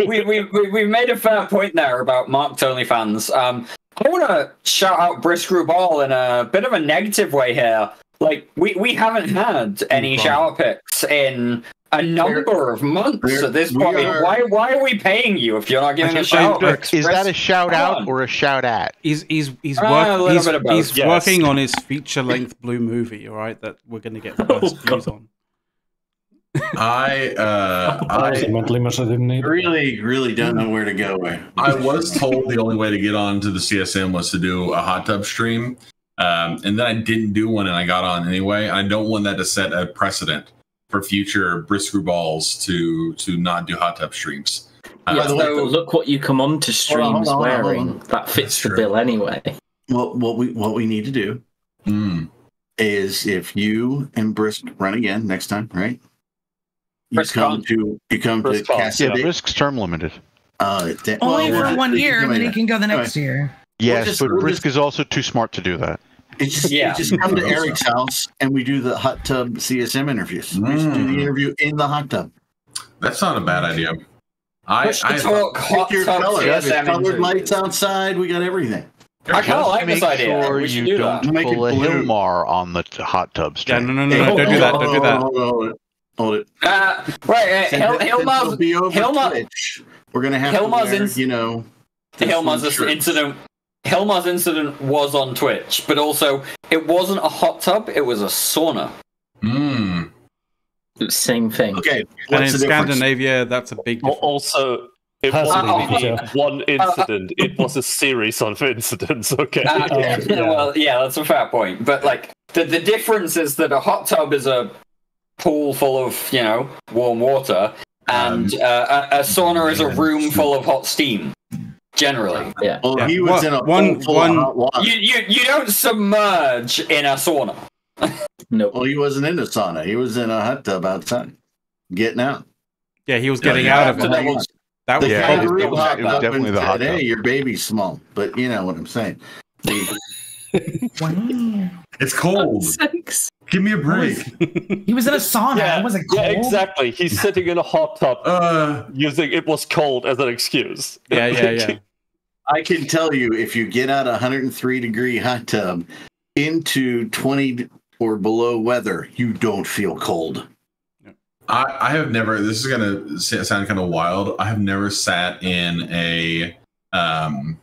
We've made a fair point there about Mark's OnlyFans. I want to shout out Brisk Ball in a bit of a negative way here. Like, we haven't had any shower pics in a number of months at this point. Why are we paying you if you're not giving a shout out? Is that a shout out or a shout at? He's working on his feature length blue movie. All right, that we're going to get first views on. I really don't know where to go. I was told the only way to get onto the CSM was to do a hot tub stream, and then I didn't do one, and I got on anyway. I don't want that to set a precedent for future Brisker Balls to not do hot tub streams. Look what you come on to streams wearing. That fits the bill anyway. Well, what we need to do is if you and Brisk run again next time, right? You come to Cassidy. Yeah, Brisk's term limited. Only for 1 year, and then he can go the next year. Yes, but Brisk is also too smart to do that. Just come to Eric's house, and we do the hot tub CSM interviews. We just do the interview in the hot tub. That's not a bad idea. There's colored lights outside. We got everything. I kind of like this idea. Sure we should you do don't that. pull a Hilmar on the hot tub stream. Yeah, no, don't do that. Don't do that. Hold it. Right, Hilmar's be over Twitch. We're gonna have Hilmar's incident. Hilmar's incident was on Twitch, but also it wasn't a hot tub; it was a sauna. Same thing. Okay, and in Scandinavia, that's a big difference. Also, it wasn't one incident; it was a series of incidents. Okay. Well, yeah, that's a fair point. But like the difference is that a hot tub is a pool full of warm water, and a sauna is a room full of hot steam. Generally, yeah. Well, he was in a pool full of hot water. You don't submerge in a sauna. No. Well, he wasn't in a sauna. He was in a hot tub outside, getting out. Yeah, he was getting out of it. That was definitely the hot tub. Hey, your baby's small, but you know what I'm saying. It's cold. Give me a break. He was in a sauna. Yeah, was it cold? Yeah, exactly. He's sitting in a hot tub using it was cold as an excuse. Yeah. I can tell you, if you get out a 103-degree hot tub into 20 or below weather, you don't feel cold. I have never. This is gonna sound kind of wild. I have never sat in a sauna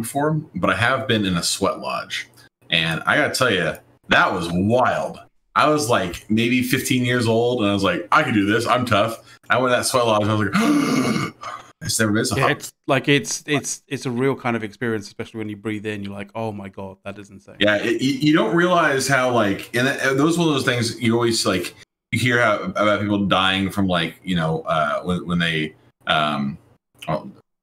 before, but I have been in a sweat lodge, and I gotta tell you, that was wild. I was like maybe 15 years old, and I was like, I can do this. I'm tough. I went to that sweat lodge, and I was like, it's never been so hot. It's like it's a real kind of experience, especially when you breathe in. You're like, oh my god, that is insane. Yeah, you don't realize how like, and those one of those things you always like. You hear about people dying from like when they well,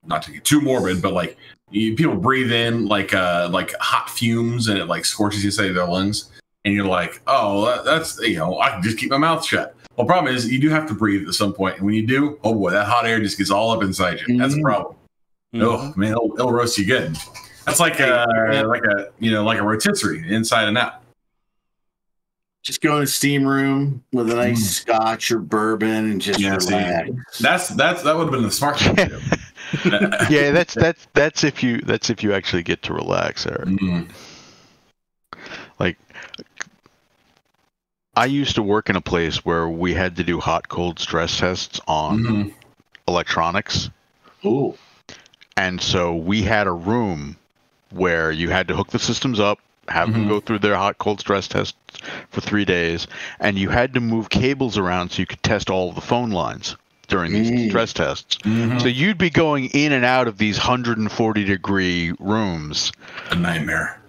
not to get too morbid, but like people breathe in like hot fumes and it like scorches you inside their lungs, and you're like, oh, that's I can just keep my mouth shut. Well, the problem is you do have to breathe at some point, and when you do, oh boy, that hot air just gets all up inside you. That's a problem. Oh man, it'll roast you good. That's like a rotisserie inside and out. Just go in a steam room with a nice scotch or bourbon and just relax. That would have been the smart thing to do. Yeah, that's if you actually get to relax, Eric. Like, I used to work in a place where we had to do hot cold stress tests on electronics. Ooh. And so we had a room where you had to hook the systems up, have them go through their hot cold stress tests for 3 days, and you had to move cables around so you could test all of the phone lines during these stress tests. So you'd be going in and out of these 140-degree rooms. A nightmare.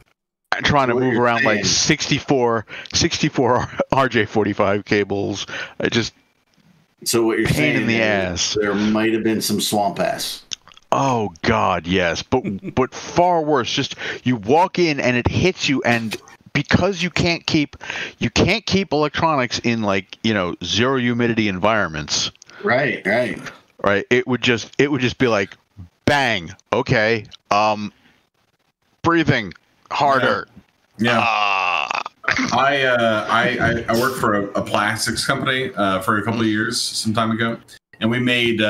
And trying to move around like 64 RJ45 cables. So what you're saying pain in the ass. There might have been some swamp ass. Oh God, yes, but far worse. Just you walk in and it hits you, and because you can't keep electronics in like zero humidity environments. Right. It would just be like, bang. Okay, breathing harder. Yeah. I worked for a plastics company for a couple of years some time ago. And we made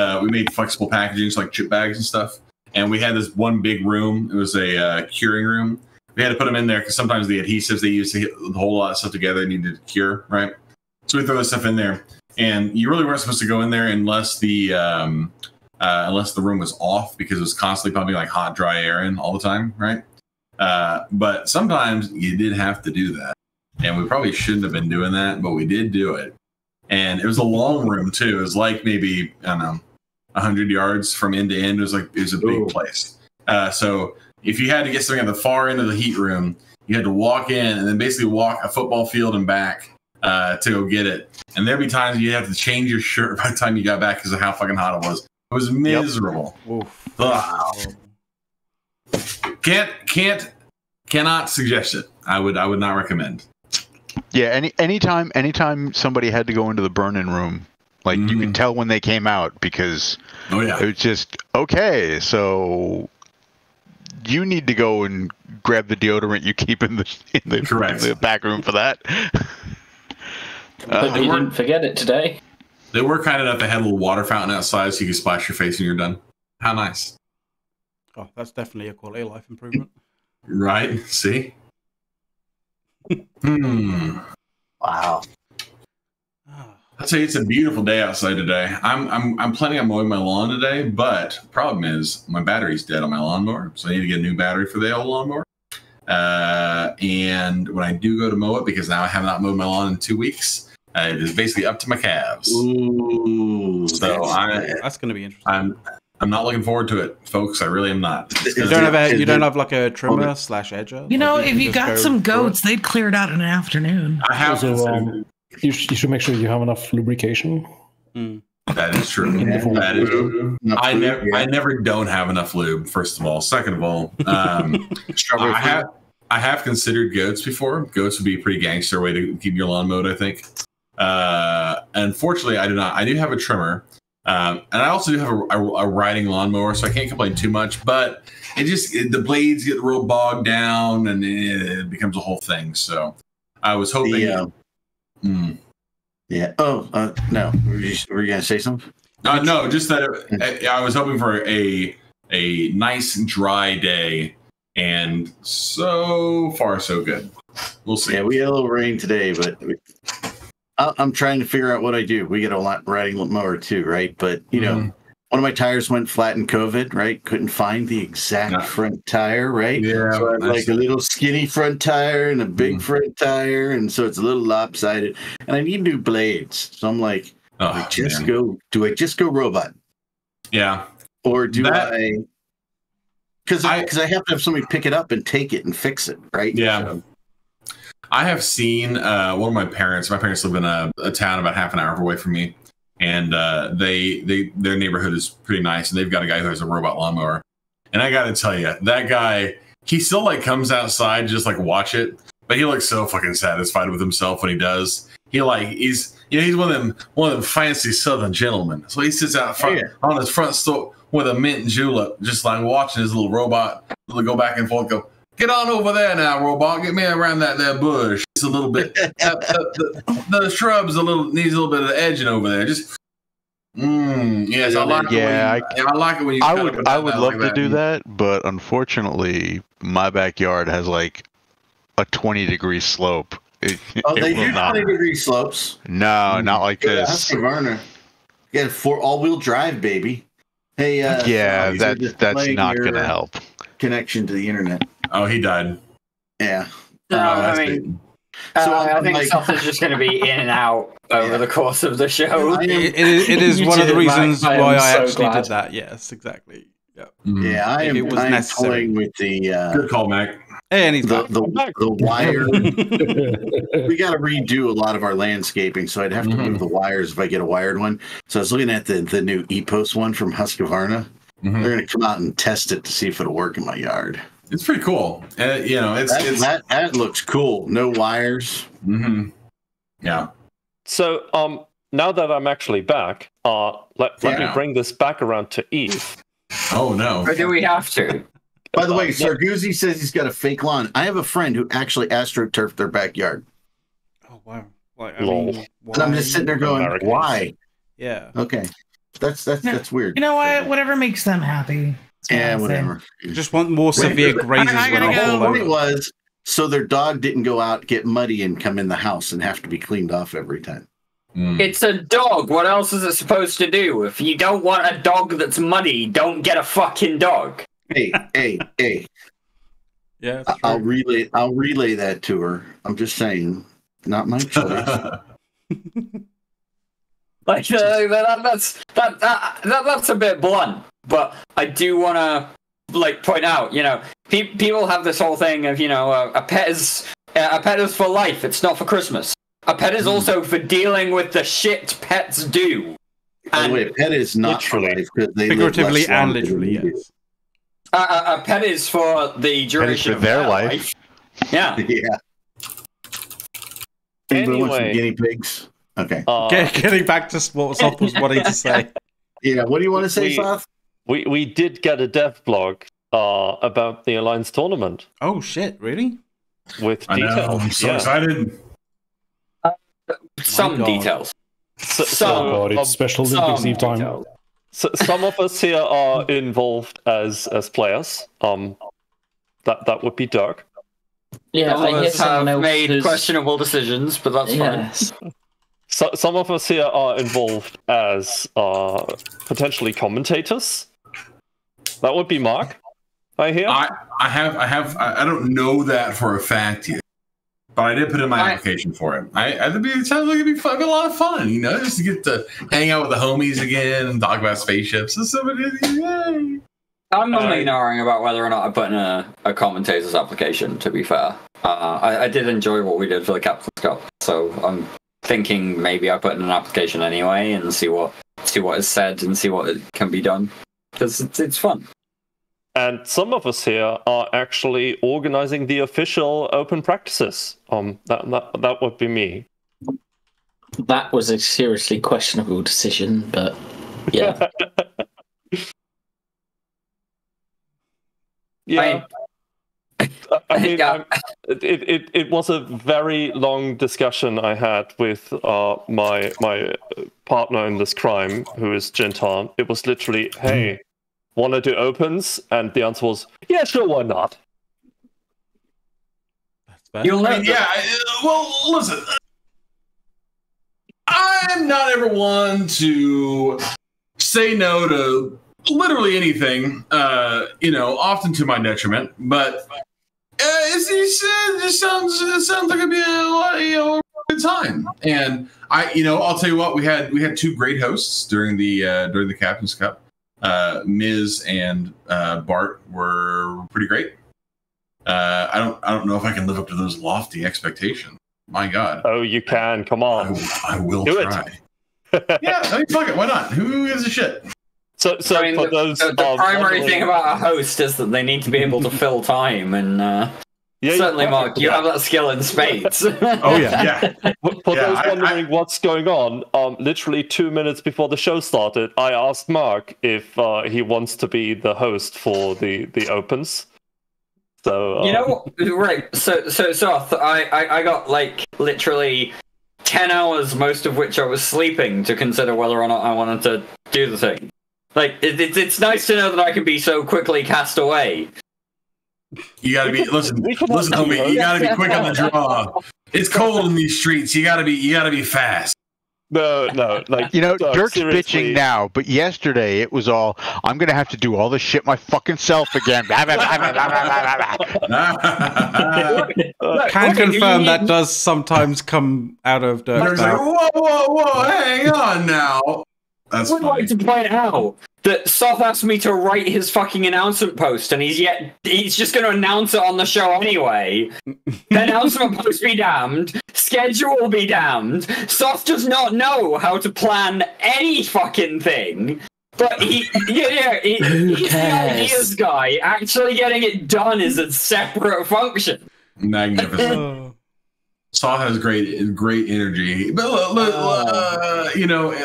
flexible packaging, so like chip bags and stuff. And we had this one big room. It was a curing room. We had to put them in there because sometimes the adhesives they used to hold a lot of stuff together needed to cure, right? So we throw this stuff in there. and you really weren't supposed to go in there unless the room was off, because it was constantly pumping like hot, dry air in all the time, right? But sometimes you did have to do that, and we probably shouldn't have been doing that, but we did do it. And it was a long room too. It was like maybe, I don't know, 100 yards from end to end. It was a big place. So if you had to get something at the far end of the heat room, you had to walk in and then basically walk a football field and back to go get it. And there'd be times you have to change your shirt by the time you got back because of how fucking hot it was. It was miserable. Yep. Cannot suggest it. I would not recommend. Yeah, anytime somebody had to go into the burn-in room, like you could tell when they came out, because it was just, okay, so you need to go and grab the deodorant you keep in the back room for that. But you didn't forget it today. They were kind enough. They had a little water fountain outside so you could splash your face when you're done. How nice. Oh, that's definitely a quality of life improvement. Right? See? Wow. I'll tell you, it's a beautiful day outside today. I'm planning on mowing my lawn today, but the problem is my battery's dead on my lawnmower, so I need to get a new battery for the old lawnmower. And when I do go to mow it, because now I have not mowed my lawn in 2 weeks, it is basically up to my calves. Ooh, so that's going to be interesting. I'm not looking forward to it, folks. I really am not. You don't have like a trimmer / edger? You know, if you got some goats, they'd clear it out in an afternoon. I have you should make sure you have enough lubrication. That is true. That is true. I never don't have enough lube, first of all. Second of all, I have considered goats before. Goats would be a pretty gangster way to keep your lawn mowed, I think. Unfortunately, I do not. I do have a trimmer. And I also do have a riding lawnmower, so I can't complain too much. But the blades get real bogged down, and it becomes a whole thing. So I was hoping. Yeah. Oh, no. Were you going to say something? No, just that I was hoping for a nice dry day, and so far so good. We'll see. Yeah, we had a little rain today, but I'm trying to figure out what I do. We get a riding mower too, right? But you know, one of my tires went flat in COVID, right? Couldn't find the exact front tire, right? Yeah. So I have like a little skinny front tire and a big front tire, and so it's a little lopsided. And I need new blades. So I'm like, do I just go robot? Yeah. Or do I? Because I have to have somebody pick it up and take it and fix it, right? Yeah. So, I have seen one of my parents. My parents live in a town about half an hour away from me, and their neighborhood is pretty nice, and they've got a guy who has a robot lawnmower. And I got to tell you, that guy, he still like comes outside to just like watch it, but he looks so fucking satisfied with himself when he does. He's one of them fancy Southern gentlemen. So he sits out front on his front stoop with a mint julep, just like watching his little robot go back and forth. Go, get on over there now, robot. Get me around that there bush. It's a little bit. The shrubs needs a little bit of edging over there. Just. Yes, I like. Yeah, I like it when you. I would love to do that, but unfortunately, my backyard has like a 20-degree slope. They do 20-degree slopes. No, not like this. Husqvarna. Get a all-wheel drive, baby. Hey. That's not going to help. Connection to the internet. Oh, he died. Yeah. I think stuff is just going to be in and out over the course of the show. It is one of the reasons why I actually did that. Yes, exactly. Yep. Yeah, I am toying with the good call, Mac. Hey, the wire. We got to redo a lot of our landscaping, so I'd have to move the wires if I get a wired one. So I was looking at the new EPOS one from Husqvarna. They're going to come out and test it to see if it'll work in my yard. It's pretty cool. That looks cool. No wires. Yeah. So now that I'm actually back, let me bring this back around to Eve. Oh no! Or do we have to? By the way, Sarguzzi says he's got a fake lawn. I have a friend who actually astroturfed their backyard. Oh wow! And I'm just sitting there going, "Why?" Yeah. Okay. That's weird. You know what? Whatever makes them happy. Yeah, whatever. Just want more severe grazes. The point was, so their dog didn't go out, get muddy, and come in the house and have to be cleaned off every time. It's a dog. What else is it supposed to do? If you don't want a dog that's muddy, don't get a fucking dog. Hey. Yeah, I'll relay that to her. I'm just saying, not my choice. Like that's a bit blunt, but I do want to like point out, people have this whole thing of a pet is for life. It's not for Christmas. A pet is also for dealing with the shit pets do. By the way, a pet is not for life because they figuratively and live literally. Yes. A pet is for the duration of their life. Yeah. Yeah. Anybody want some guinea pigs? Okay. Getting back to what Soth was wanting to say. Yeah. What do you want to say, Soth? We did get a dev blog about the Alliance tournament. Oh shit! Really? With details. I'm so excited. Some details. It's Special Olympics Eve time. So some of us here are involved as players. That would be Dirk. Yeah, some of us have made questionable decisions, but that's fine. So some of us here are involved as potentially commentators. That would be Mark. I hear. I don't know that for a fact yet, but I did put in my application for it. It sounds like it'd be fun, a lot of fun, just to get to hang out with the homies again and talk about spaceships and stuff. Yay! I'm not ignoring about whether or not I put in a commentator's application. To be fair, I did enjoy what we did for the Captain's Cup, so I'm thinking maybe I put in an application anyway and see what is said and see what can be done, because it's fun. And some of us here are actually organizing the official open practices. That would be me. That was a seriously questionable decision, but yeah. Yeah. I mean, it was a very long discussion I had with my partner in this crime, who is Jintan. It was literally, hey, want to do opens? And the answer was, yeah, sure, why not? That's bad. Well, listen. I'm not ever one to say no to literally anything, often to my detriment, but it just sounds like it'd be a good time. And I'll tell you what, we had two great hosts during the Captain's Cup. Miz and Bart were pretty great. I don't know if I can live up to those lofty expectations. My God. Oh, you can. Come on. I will do try. Yeah, I mean, fuck it. Why not? Who gives a shit? So I mean, for those, the primary thing about a host is that they need to be able to fill time, and certainly, Mark, you have that skill in spades. Oh yeah. For those wondering what's going on, literally 2 minutes before the show started, I asked Mark if he wants to be the host for the opens. So right. So I got like literally 10 hours, most of which I was sleeping, to consider whether or not I wanted to do the thing. Like it's nice to know that I can be so quickly cast away. You gotta be listen, homie. You gotta be quick on the draw. It's cold in these streets. You gotta be fast. No, like Dirk's bitching now, but yesterday it was all, I'm gonna have to do all this shit my fucking self again. Can confirm that does sometimes come out of Dirk's mouth. Whoa, hang on now. That's I would like to point out that Soth asked me to write his fucking announcement post, and he's just going to announce it on the show anyway. The announcement post be damned, schedule be damned. Soth does not know how to plan any fucking thing. But he's the ideas guy. Actually getting it done is a separate function. Magnificent. Soth has great energy. But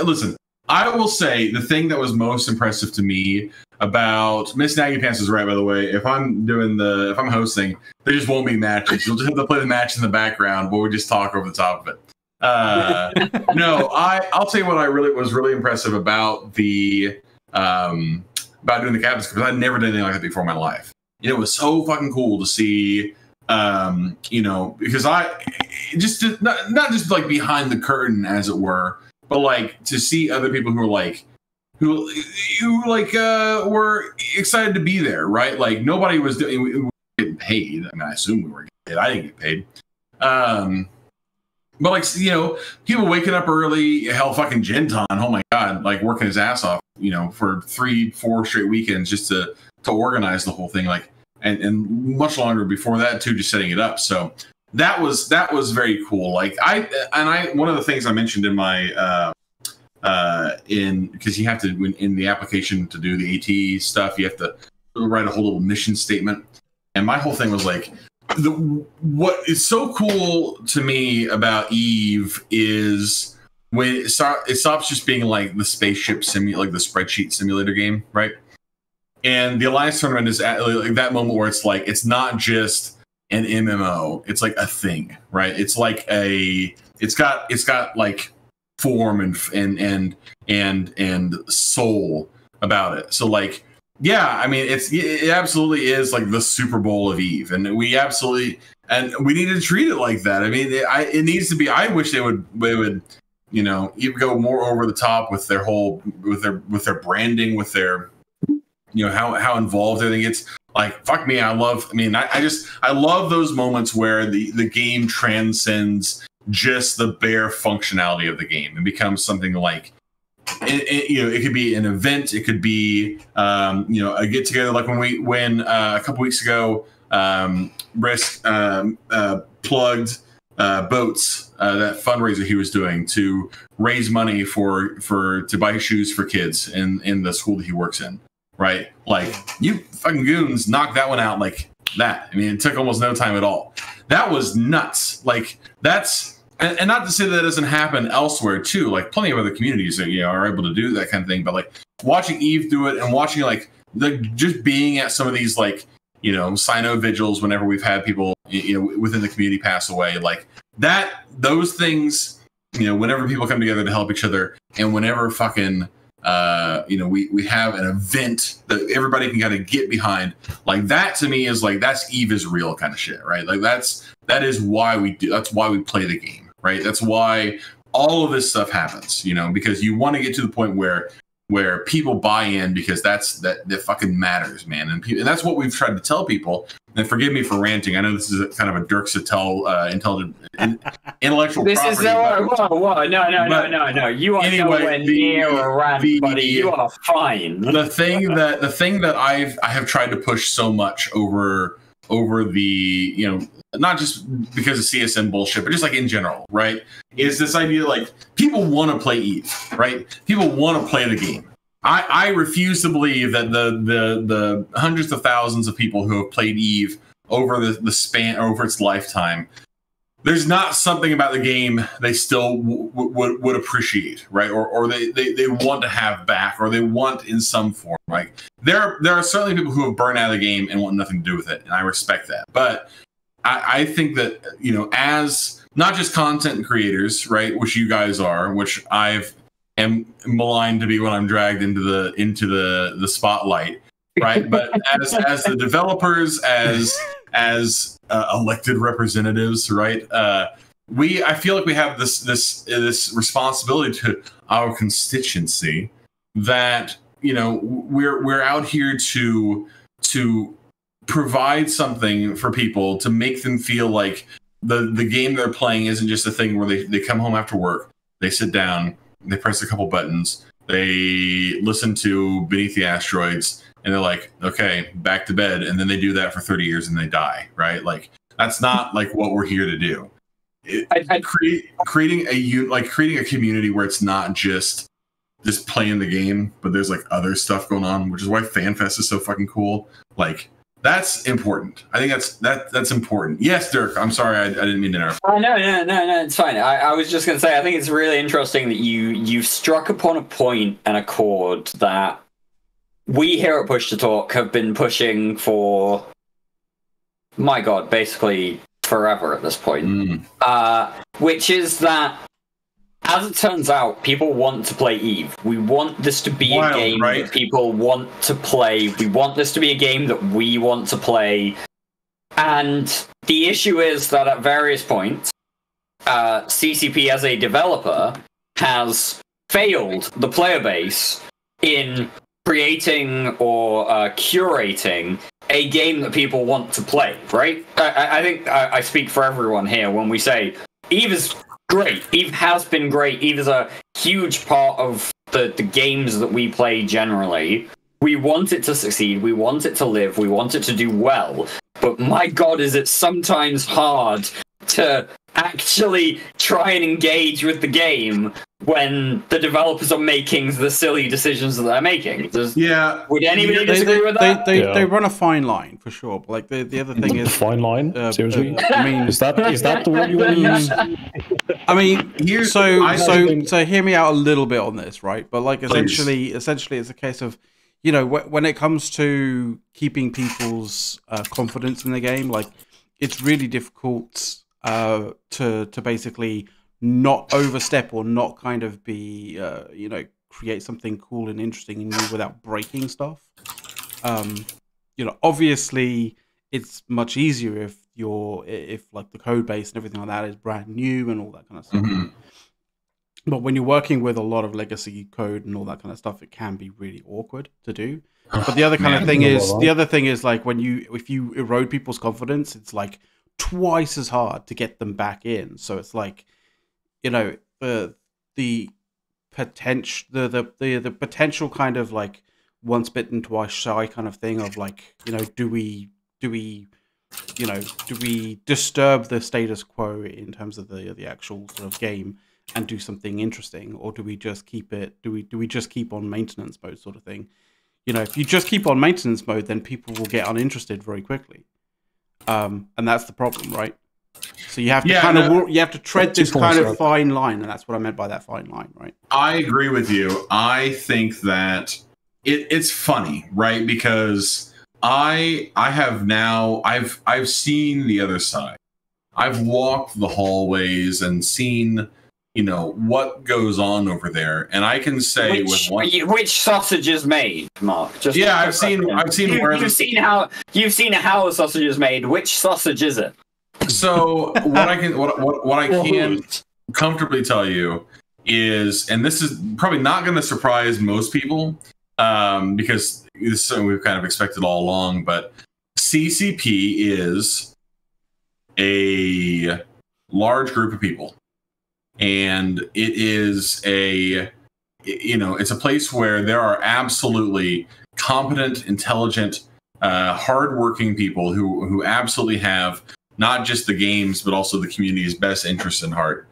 listen. I will say the thing that was most impressive to me about Miss Naggy Pants is right, by the way. If I'm hosting, there just won't be matches. You'll just have to play the match in the background, but we just talk over the top of it. I'll tell you what was really impressive about the about doing the Captain's Cup, because I'd never done anything like that before in my life. It was so fucking cool to see You know, because I just not just like behind the curtain, as it were, but like to see other people who are who were excited to be there, right? Like nobody was getting paid. I mean, I assume we were getting paid. I didn't get paid. But like, you know, people waking up early, hell, fucking Genton, oh my God, like working his ass off, you know, for 3-4 straight weekends just to organize the whole thing, like, and much longer before that too, just setting it up. So that was very cool. Like one of the things I mentioned in my because you have to in the application to do the AT stuff, you have to write a whole little mission statement, and my whole thing was like, what is so cool to me about Eve is when it stops just being like the spaceship like the spreadsheet simulator game, right? And the Alliance tournament is at like that moment where it's like, it's not just an MMO, it's like a thing, right? It's like it's got like form and soul about it. So like, yeah, I mean, it absolutely is like the Super Bowl of Eve, and we need to treat it like that. I mean, it needs to be. I wish they would, you know, even go more over the top with their whole with their branding, with their, you know, how involved everything gets. Like, fuck me, I love those moments where the game transcends just the bare functionality of the game and becomes something like. You know, it could be an event. It could be, you know, a get together. Like when a couple weeks ago, Risk plugged Boats, that fundraiser he was doing to raise money to buy shoes for kids in the school that he works in. Right, like you fucking goons knocked that one out like that. I mean, it took almost no time at all. That was nuts. Like that's. And not to say that doesn't happen elsewhere too. Like plenty of other communities that, you know, are able to do that kind of thing. But like watching Eve do it and watching like just being at some of these like, you know, Sino vigils whenever we've had people, you know, within the community pass away, like that, those things, you know, whenever people come together to help each other, and whenever fucking you know, we have an event that everybody can kind of get behind, like that to me is like, that's Eve is real kind of shit, right? Like that is why we do. That's why we play the game. Right. That's why all of this stuff happens, you know, because you want to get to the point where people buy in, because that fucking matters, man. And that's what we've tried to tell people. And forgive me for ranting. I know this is kind of a Dirk Sattel intelligent intellectual this property. Whoa. No. You are nowhere near a rant, buddy. You are fine. The thing that I have tried to push so much over the, you know, not just because of CSN bullshit, but just like in general, right? Is this idea like people want to play Eve, right? People want to play the game. I refuse to believe that the hundreds of thousands of people who have played Eve over the span, over its lifetime, there's not something about the game they still would appreciate, right? Or they want to have back, or they want in some form, right? There are certainly people who have burned out of the game and want nothing to do with it, and I respect that. But I think that, you know, as not just content creators, right, which you guys are, which am maligned to be when I'm dragged into the spotlight, right? But as the developers, as elected representatives, right? I feel like we have this responsibility to our constituency that, you know, we're out here to provide something for people to make them feel like the game they're playing isn't just a thing where they come home after work, they sit down, they press a couple buttons, they listen to Beneath the Asteroids, and they're like, okay, back to bed. And then they do that for 30 years and they die, right? Like, that's not like what we're here to do. Creating a community where it's not just playing the game, but there's like other stuff going on, which is why FanFest is so fucking cool. Like, that's important. I think that's important. Yes, Dirk, I'm sorry, I didn't mean to interrupt. No, it's fine. I was just going to say, I think it's really interesting that you've struck upon a point and a chord that we here at Push to Talk have been pushing for, my God, basically forever at this point. Which is that, as it turns out, people want to play Eve. We want this to be a game that people want to play. We want this to be a game that we want to play. And the issue is that at various points, CCP as a developer has failed the player base in creating or curating a game that people want to play, right? I think I speak for everyone here when we say EVE is great. EVE has been great. EVE is a huge part of the games that we play generally. We want it to succeed. We want it to live. We want it to do well. But my God, is it sometimes hard to actually try and engage with the game when the developers are making the silly decisions that they're making. Would anybody disagree with that? They run a fine line for sure. But like the other thing is fine line. Seriously, I mean, is that the word you want to use? I mean, so hear me out a little bit on this, right? But like essentially, it's a case of, you know, when it comes to keeping people's confidence in the game, like it's really difficult to basically not overstep or not kind of be you know, create something cool and interesting and new without breaking stuff. You know, obviously it's much easier if like the code base and everything like that is brand new and all that kind of stuff. Mm-hmm. But when you're working with a lot of legacy code and all that kind of stuff, it can be really awkward to do. But the other kind of thing is like if you erode people's confidence, it's like twice as hard to get them back in. So it's like, you know, the potential kind of like once bitten twice shy kind of thing of like, you know, do we disturb the status quo in terms of the actual sort of game and do something interesting, or do we just keep it? Do we just keep on maintenance mode sort of thing? You know, if you just keep on maintenance mode, then people will get uninterested very quickly, and that's the problem, right? So you have to you have to tread this kind of fine line, and that's what I meant by that fine line, right? I agree with you. I think that it's funny, right? Because I've seen the other side. I've walked the hallways and seen, you know, what goes on over there, and I can say which sausage is made, Mark. I've seen where you've seen how a sausage is made. Which sausage is it? So what I can comfortably tell you is, and this is probably not going to surprise most people, because this is something we've kind of expected all along, but CCP is a large group of people, and it is it's a place where there are absolutely competent, intelligent, hardworking people who absolutely have not just the games, but also the community's best interests in heart,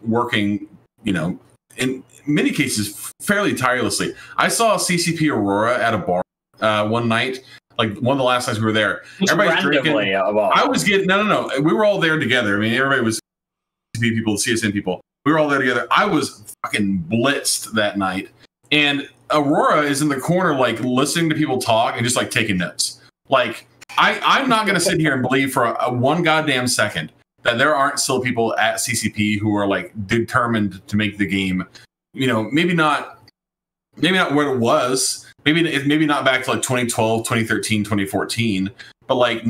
working, you know, in many cases fairly tirelessly. I saw CCP Aurora at a bar one night, like one of the last times we were there. Everybody's drinking. I was getting no. We were all there together. I mean, everybody was CCP people, CSN people. We were all there together. I was fucking blitzed that night, and Aurora is in the corner, like listening to people talk and just like taking notes. Like, I'm not going to sit here and believe for one goddamn second that there aren't still people at CCP who are like determined to make the game, you know, maybe not where it was, maybe not back to like 2012, 2013, 2014, but like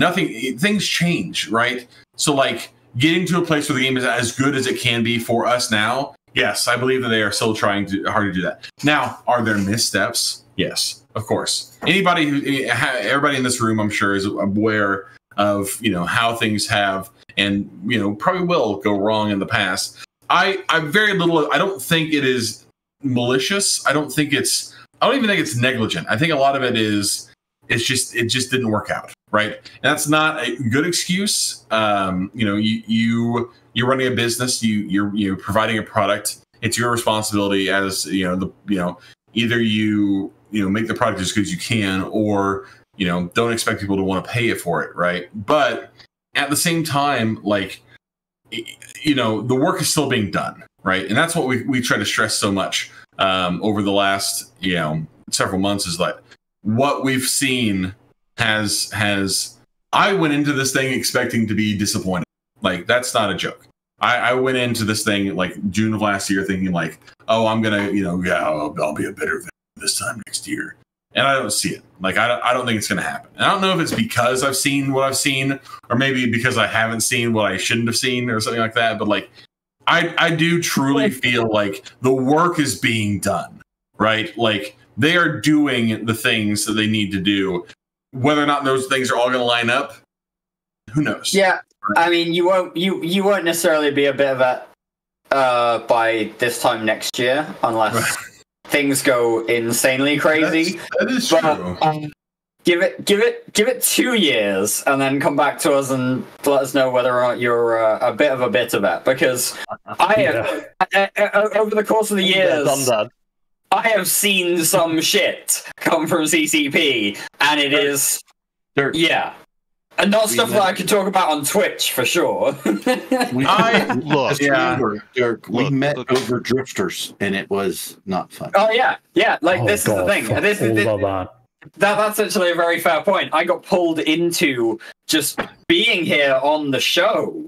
things change, right? So like getting to a place where the game is as good as it can be for us now, yes, I believe that they are still trying hard to do that. Now, are there missteps? Yes, of course. Everybody in this room, I'm sure, is aware of, you know, how things have and, you know, probably will go wrong in the past. I don't think it is malicious. I don't even think it's negligent. I think a lot of it is it just didn't work out, right? And that's not a good excuse. You know, you're running a business. You're providing a product. It's your responsibility as, you know, either you make the product as good as you can, or, you know, don't expect people to want to pay you for it, right? But at the same time, like, you know, the work is still being done, right? And that's what we try to stress so much over the last, you know, several months, is like what we've seen has I went into this thing expecting to be disappointed. Like, that's not a joke. I went into this thing like June of last year thinking like, oh, I'm gonna, you know, I'll be a better vet this time next year. and I don't see it. Like I don't think it's going to happen. And I don't know if it's because I've seen what I've seen, or maybe because I haven't seen what I shouldn't have seen, or something like that. But like, I do truly feel like the work is being done, right? Like they are doing the things that they need to do. Whether or not those things are all going to line up, who knows? Yeah, I mean, you won't necessarily be a bit of a by this time next year, unless things go insanely crazy. That is true. Give it 2 years, and then come back to us and let us know whether or not you're a bit of a bet. Because I have, over the course of the years, I have seen some shit come from CCP, and it is, and not stuff that I could talk about on Twitch for sure. We met over drifters, and it was not fun. Oh yeah. Like this is the thing. That's actually a very fair point. I got pulled into just being here on the show.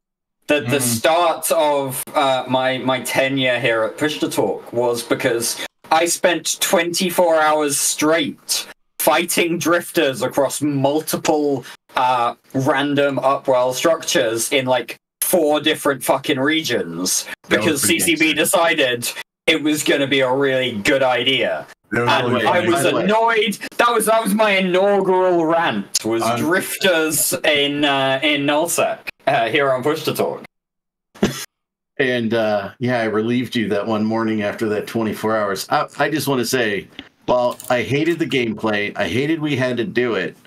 The start of my tenure here at Push to Talk was because I spent 24 hours straight fighting drifters across multiple random upwell structures in like 4 different fucking regions because CCB decided it was going to be a really good idea. And I was annoyed. That was my inaugural rant. Was drifters in nullsec here on Push to Talk. And I relieved you that one morning after that 24 hours. I just want to say, while I hated the gameplay, I hated we had to do it.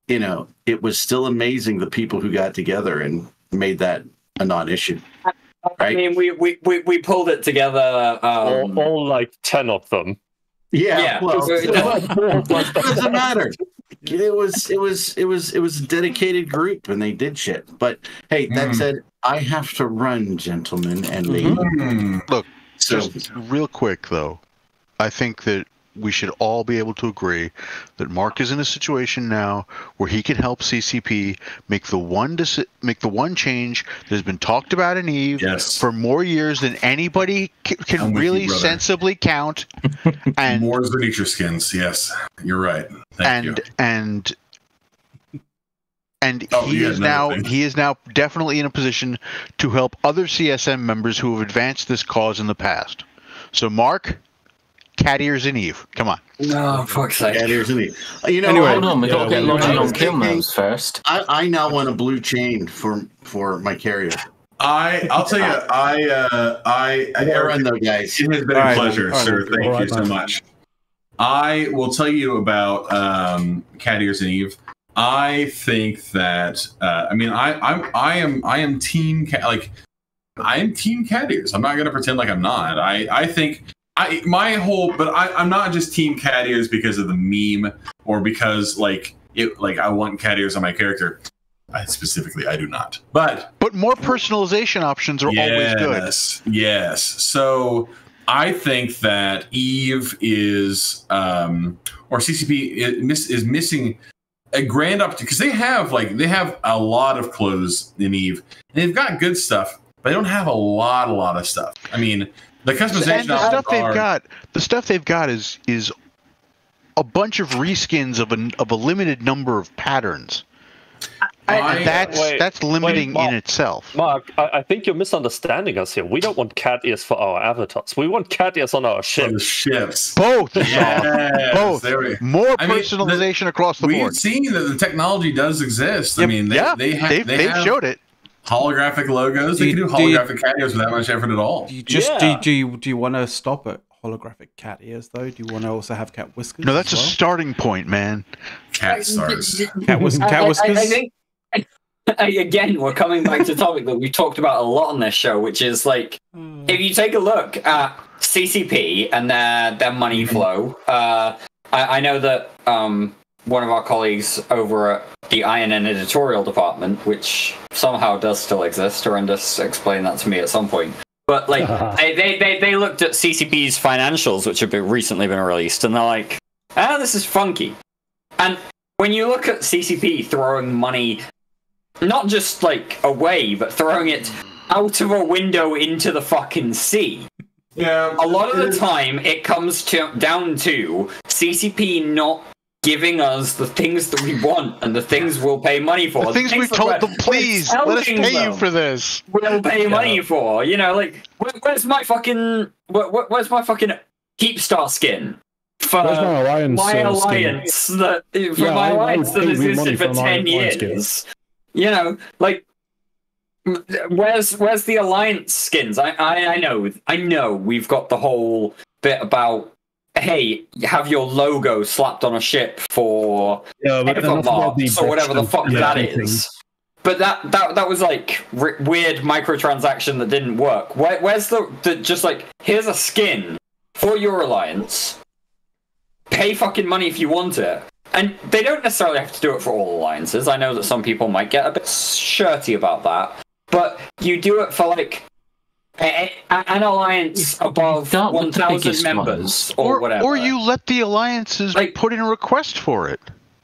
You know, it was still amazing the people who got together and made that a non-issue. Right? I mean, we pulled it together. All like 10 of them. Yeah. Well, it doesn't matter. It was a dedicated group, and they did shit. But hey, that said, I have to run, gentlemen and ladies. Look, just real quick though, I think that we should all be able to agree that Mark is in a situation now where he can help CCP make the one change that has been talked about in Eve for more years than anybody can really sensibly count. And more than nature skins. Yes, you're right. Thank you. And he is now definitely in a position to help other CSM members who have advanced this cause in the past. So, Mark, cat ears and Eve, come on. No, fuck's sake. Cat ears and Eve. You know, anyway, hold on, we got to get Logi on kill modes first. I now want a blue chain for my carrier. I'll tell you, I run though, guys. It has been a pleasure, sir. Thank you so much. I will tell you about cat ears and Eve. I think that I am team I am team cat ears. I'm not going to pretend like I'm not. I think I'm not just team cat ears because of the meme or because I want cat ears on my character. I do not. But more personalization options are always good. Yes. So I think that Eve is or CCP is missing a grand opportunity because they have a lot of clothes in Eve. And they've got good stuff, but they don't have a lot of stuff. I mean, the customization and the stuff they've got is a bunch of reskins of a limited number of patterns. That's limiting in itself. Mark, I think you're misunderstanding us here. We don't want cat ears for our avatars. We want cat ears on our ships. Both. Both. More personalization across the board. We've seen that the technology does exist. Yep. I mean, they've showed it. Holographic logos. They can do holographic cat ears without much effort at all. Do you want to stop at holographic cat ears though? Do you want to also have cat whiskers? No, that's a starting point, man. Cat stars. Cat whiskers. I think again, we're coming back to a topic that we've talked about a lot on this show, which is like, if you take a look at CCP and their money flow, I know that one of our colleagues over at the INN editorial department, which somehow does still exist, Horrendous explained that to me at some point. But like, they looked at CCP's financials, which have recently been released, and they're like, this is funky. And when you look at CCP throwing money, not just like away, but throwing it out of a window into the fucking sea. Yeah. A lot of the time, it comes down to CCP not giving us the things that we want and the things we'll pay money for. The things we told them, please, let us pay you for this. We'll pay money for. You know, like, where's my fucking Keepstar skin? For my alliance that has existed for 10 years. You know, like, where's the alliance skins? I know we've got the whole bit about, hey, have your logo slapped on a ship for Evermarks or whatever the fuck that is. But that was like weird microtransaction that didn't work. Where's the just like, here's a skin for your alliance. Pay fucking money if you want it. And they don't necessarily have to do it for all alliances. I know that some people might get a bit shirty about that. But you do it for like an alliance above 1,000 members or whatever. Or you let the alliances put in a request for it.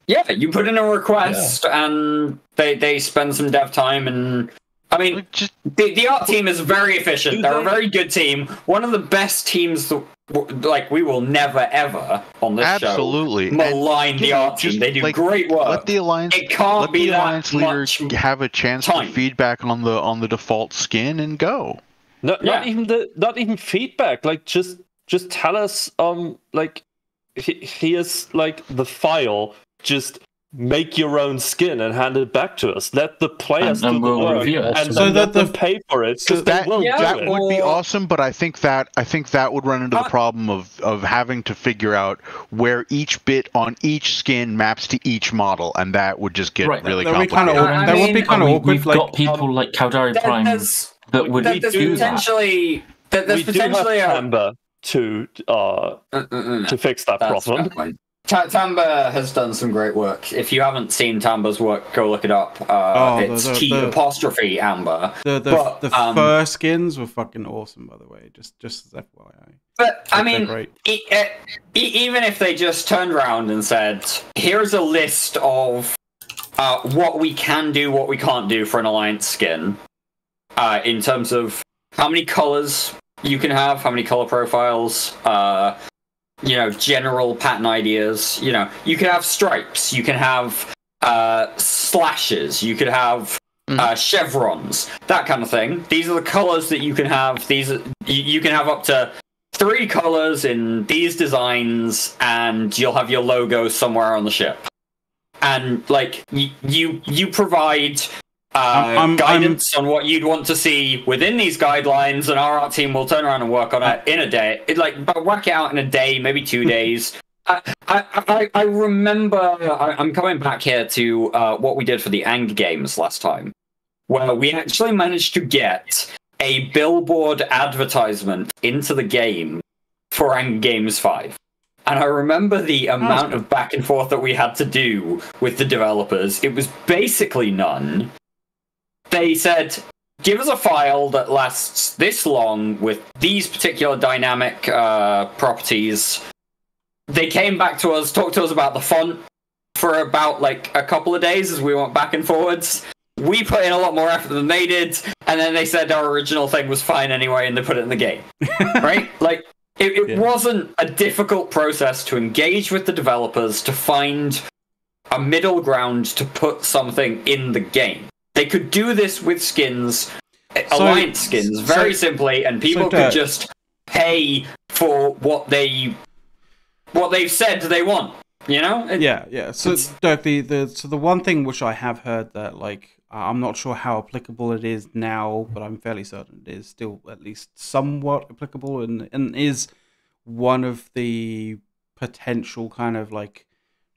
Yeah, you put in a request and they spend some dev time. And I mean, the art team is very efficient. They're a very good team. One of the best teams that, like, we will never ever on this show malign the art team. They do great work. Let the alliance, leader have a chance for feedback on the default skin and go. Not even feedback. Like, just tell us. Like, here's like the file. Just make your own skin and hand it back to us. Let the players do the work, and so let them pay for it. Because that would be awesome. But I think that would run into the problem of having to figure out where each bit on each skin maps to each model, and that would just get really complicated. That would be kind of awkward. We've got people like Caldari Prime that would do potentially. There's potentially a Amber to fix that problem. Tamba has done some great work. If you haven't seen Tamba's work, go look it up. It's T' Amber. The fur skins were fucking awesome, by the way. Just as FYI. But I mean, even if they just turned around and said, "Here's a list of what we can do, what we can't do for an alliance skin, in terms of how many colors you can have, how many color profiles." You know, general pattern ideas. You know, you can have stripes, you can have slashes, you could have chevrons, that kind of thing. These are the colors that you can have. You can have up to 3 colors in these designs, and you'll have your logo somewhere on the ship. And like, you provide guidance on what you'd want to see within these guidelines, and our art team will turn around and work on it in a day. Whack it out in a day, maybe 2 days. I remember, I'm coming back here to what we did for the Ang games last time, where we actually managed to get a billboard advertisement into the game for Ang Games 5. And I remember the amount of back and forth that we had to do with the developers. It was basically none. They said, give us a file that lasts this long with these particular dynamic properties. They came back to us, talked to us about the font for about like a couple of days as we went back and forwards. We put in a lot more effort than they did, and then they said our original thing was fine anyway, and they put it in the game. Right? Like, it wasn't a difficult process to engage with the developers to find a middle ground to put something in the game. They could do this with skins, alliance skins, very simply, and people could just pay for what they've said they want. You know? Yeah. So Dirk, the one thing which I have heard that, like, I'm not sure how applicable it is now, but I'm fairly certain it is still at least somewhat applicable, and is one of the potential kind of like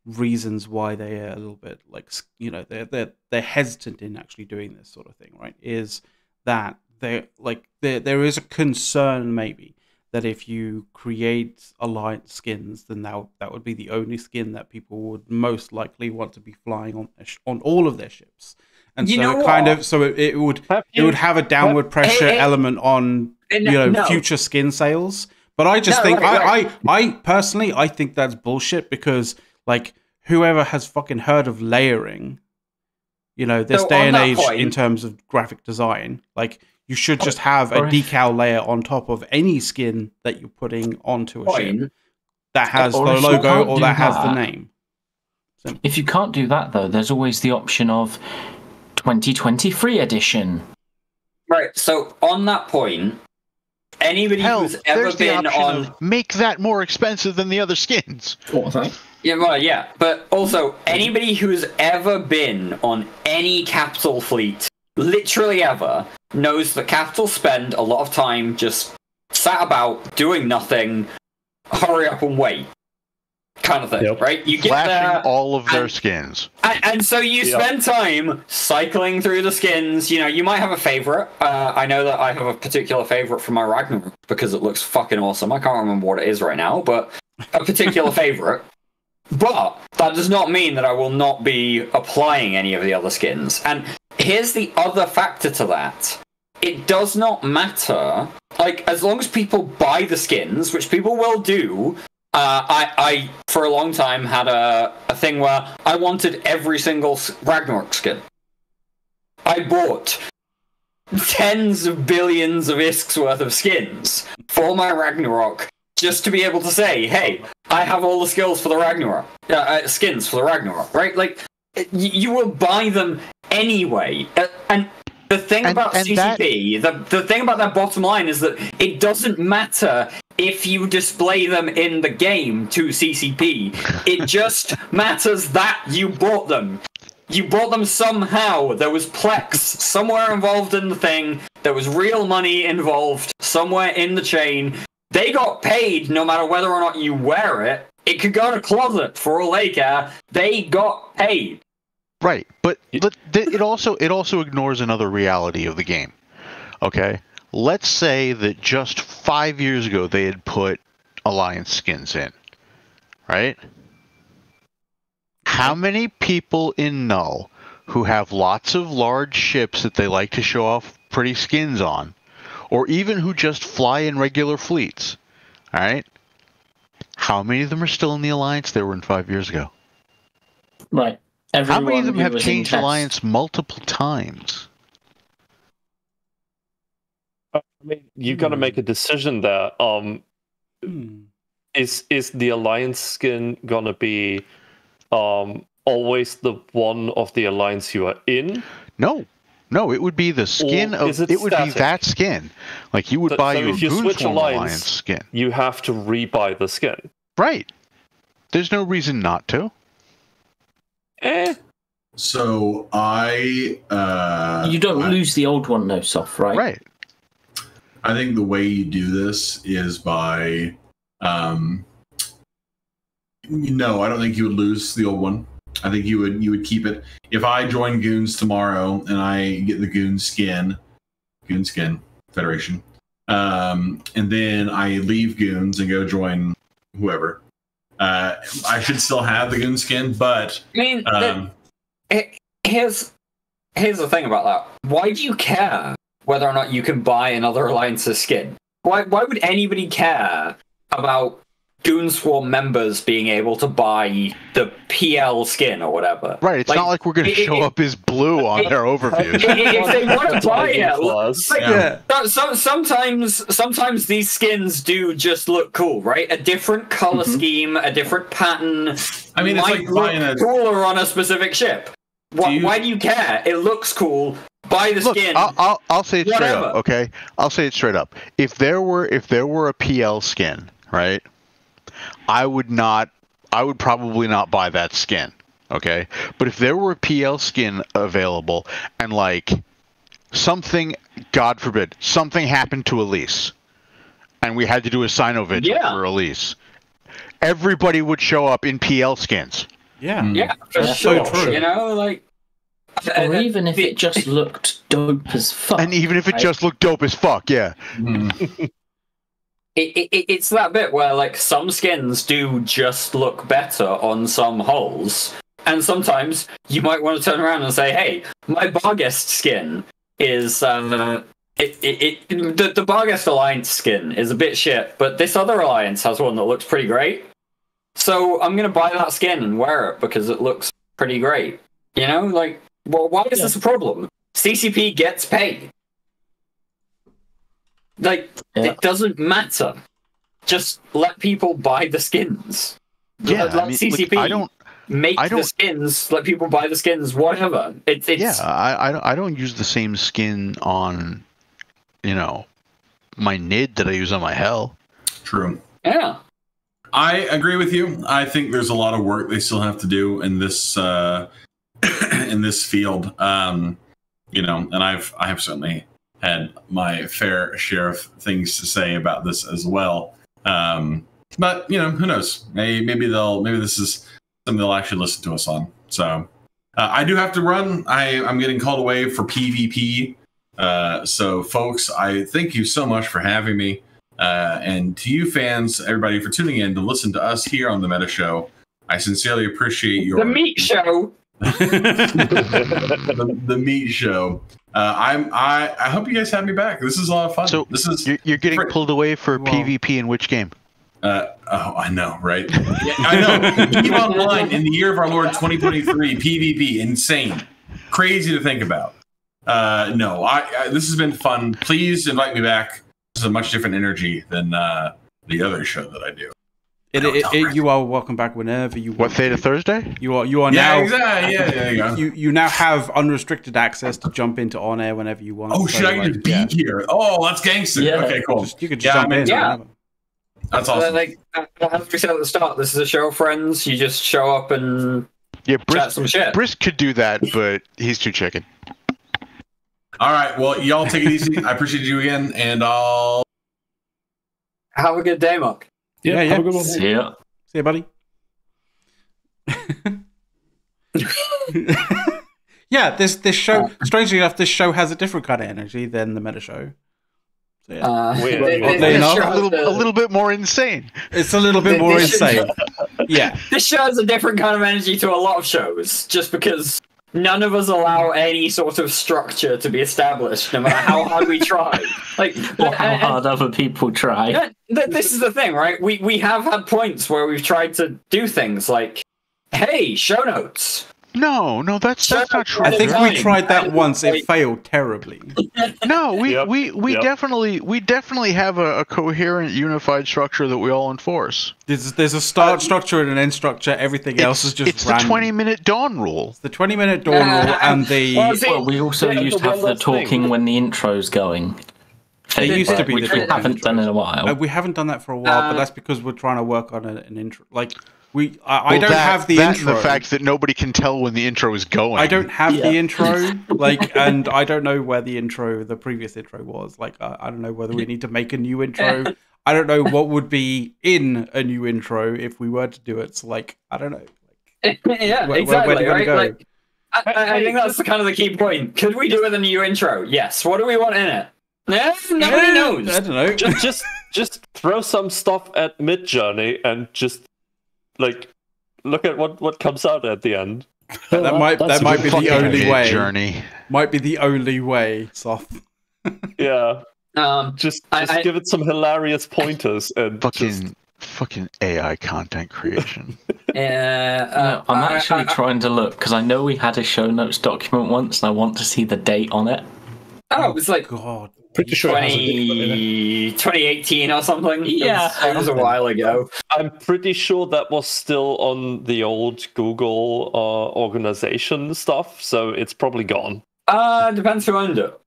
reasons why they are a little bit like, you know, they're hesitant in actually doing this sort of thing, right? Is that there is a concern maybe that if you create alliance skins, then that would be the only skin that people would most likely want to be flying on all of their ships. And it would have a downward pressure element on future skin sales. But I just think I personally think that's bullshit, because like, whoever has fucking heard of layering, you know, this day and age in terms of graphic design, like, you should just have a decal layer on top of any skin that you're putting onto a ship that has the logo or that has the name. If you can't do that, though, there's always the option of 2023 edition. Right, so on that point, anybody who's ever been on... Make that more expensive than the other skins. What was that? Yeah, well, yeah, but also, anybody who's ever been on any capital fleet, literally ever, knows that capital spend a lot of time just sat about, doing nothing, hurry up and wait. Kind of thing, right? You get flashing all of their skins. And so you spend time cycling through the skins. You know, you might have a favorite. I know that I have a particular favorite for my Ragnarok because it looks fucking awesome. I can't remember what it is right now, but a particular favorite. But that does not mean that I will not be applying any of the other skins. And here's the other factor to that. It does not matter. Like, as long as people buy the skins, which people will do... I for a long time had a thing where I wanted every single Ragnarok skin. I bought tens of billions of ISK's worth of skins for my Ragnarok just to be able to say, hey, I have all the skills for the Ragnarok, skins for the Ragnarok, right? Like, you will buy them anyway. And the thing about CCP, the thing about that bottom line is that it doesn't matter if you display them in the game to CCP. It just matters that you bought them. You bought them somehow. There was Plex somewhere involved in the thing. There was real money involved somewhere in the chain. They got paid no matter whether or not you wear it. It could go to closet for all they care. They got paid. Right, but it also ignores another reality of the game. Okay? Let's say that just 5 years ago they had put Alliance skins in, right? How many people in Null who have lots of large ships that they like to show off pretty skins on, or even who just fly in regular fleets, all right? How many of them are still in the Alliance they were in 5 years ago? Right. How many of them have changed Alliance multiple times? I mean, you got to make a decision there. Is the Alliance skin gonna be always the one of the Alliance you are in? No, it would be the skin of it would be that skin. Like you would buy your Goonswarm Alliance skin. You have to rebuy the skin. Right. There's no reason not to. So you don't lose the old one, though, Soft, right? Right. I think the way you do this is by, no, I don't think you would lose the old one. I think you would keep it. If I join Goons tomorrow and I get the Goon Skin Federation, and then I leave Goons and go join whoever, I should still have the Goon Skin. But I mean, here's the thing about that. Why do you care whether or not you can buy another Alliance's skin? Why would anybody care about Goonswarm members being able to buy the PL skin or whatever? Right, it's not like we're going to show up as blue on their overviews. If they want to buy it, sometimes these skins do just look cool, right? A different color scheme, a different pattern. I mean, it's might like buying look cooler on a specific ship. Why do you care? It looks cool. Buy the skin. I'll say it straight up, okay? I'll say it straight up. If there were a PL skin, right? I would probably not buy that skin, okay? But if there were a PL skin available and like something, God forbid, something happened to Elise and we had to do a Sino vigil for Elise, everybody would show up in PL skins. Yeah. Yeah, for sure. So true. You know, like... Or even if it just looked dope as fuck. And even if it just looked dope as fuck, yeah. It's that bit where, like, some skins do just look better on some hulls. And sometimes you might want to turn around and say, hey, my Barghest skin is... the Barghest Alliance skin is a bit shit, but this other Alliance has one that looks pretty great. So I'm going to buy that skin and wear it because it looks pretty great. You know, like... Well, why is this a problem? CCP gets paid. Like, it doesn't matter. Just let people buy the skins. Yeah, let CCP. make the skins, let people buy the skins, whatever. It's I don't use the same skin on, my Nid that I use on my Hell. True. Yeah. I agree with you. I think there's a lot of work they still have to do in this in this field. And I have certainly had my fair share of things to say about this as well. But who knows? Maybe this is something they'll actually listen to us on. So I do have to run. I'm getting called away for PvP. So folks, I thank you so much for having me. And to you fans, everybody, for tuning in to listen to us here on the Meta Show. I sincerely appreciate your... The Meat Show! the Meat Show. I hope you guys have me back. This is a lot of fun. So you're getting pulled away for PvP in which game? I know, right? Yeah, I know. Keep Online in the year of our Lord 2023, PvP, insane. Crazy to think about. No, this has been fun. Please invite me back. This is a much different energy than the other show that I do. You are welcome back whenever you want. What, Theta Thursday? You are now. Exactly. Yeah, there you go. You now have unrestricted access to jump into on air whenever you want. Oh, should I just be here? Oh, that's gangster. Yeah. Okay, cool. You could just jump in. Yeah. That's awesome. As we said at the start, this is a show, friends. You just show up and chat some shit. Brisk could do that, but he's too chicken. All right, well, y'all take it easy. I appreciate you again, and I'll... Have a good day, Mark. Yeah. Have a good one. See ya. See ya, buddy. Yeah, this show, strangely enough, this show has a different kind of energy than the Meta Show. So, yeah. A little bit more insane. It's a little bit more insane. Yeah. This show has a different kind of energy to a lot of shows, just because none of us allow any sort of structure to be established, no matter how hard we try. Or how hard other people try. This is the thing, right? We have had points where we've tried to do things like, hey, show notes. No, that's not true. I think we tried that once. It failed terribly. No, we definitely have a coherent, unified structure that we all enforce. There's a start structure and an end structure. Everything else is just it's random. The 20-minute dawn rule. It's the 20-minute dawn rule and the... Well, we also used to have the talking when the intro's going. It used to be which we haven't done in a while. We haven't done that for a while, but that's because we're trying to work on an intro. I don't have the intro. And the fact that nobody can tell when the intro is going. I don't have the intro, and I don't know where the previous intro was. I don't know whether we need to make a new intro. I don't know what would be in a new intro if we were to do it. So, I don't know. Exactly. Where do you right? go? I think that's kind of the key point. Could we do with a new intro? Yes. What do we want in it? Nobody knows. I don't know. Just throw some stuff at Midjourney and just look at what comes out at the end. That might be the only way. Journey might be the only way. Soft. Yeah. Just give it some hilarious pointers and fucking AI content creation. I'm actually trying to look because I know we had a show notes document once, and I want to see the date on it. Oh, it was God. Pretty sure 2018 or something. Yeah, it was a while ago. I'm pretty sure that was still on the old Google organization stuff, so it's probably gone. Depends who owned it,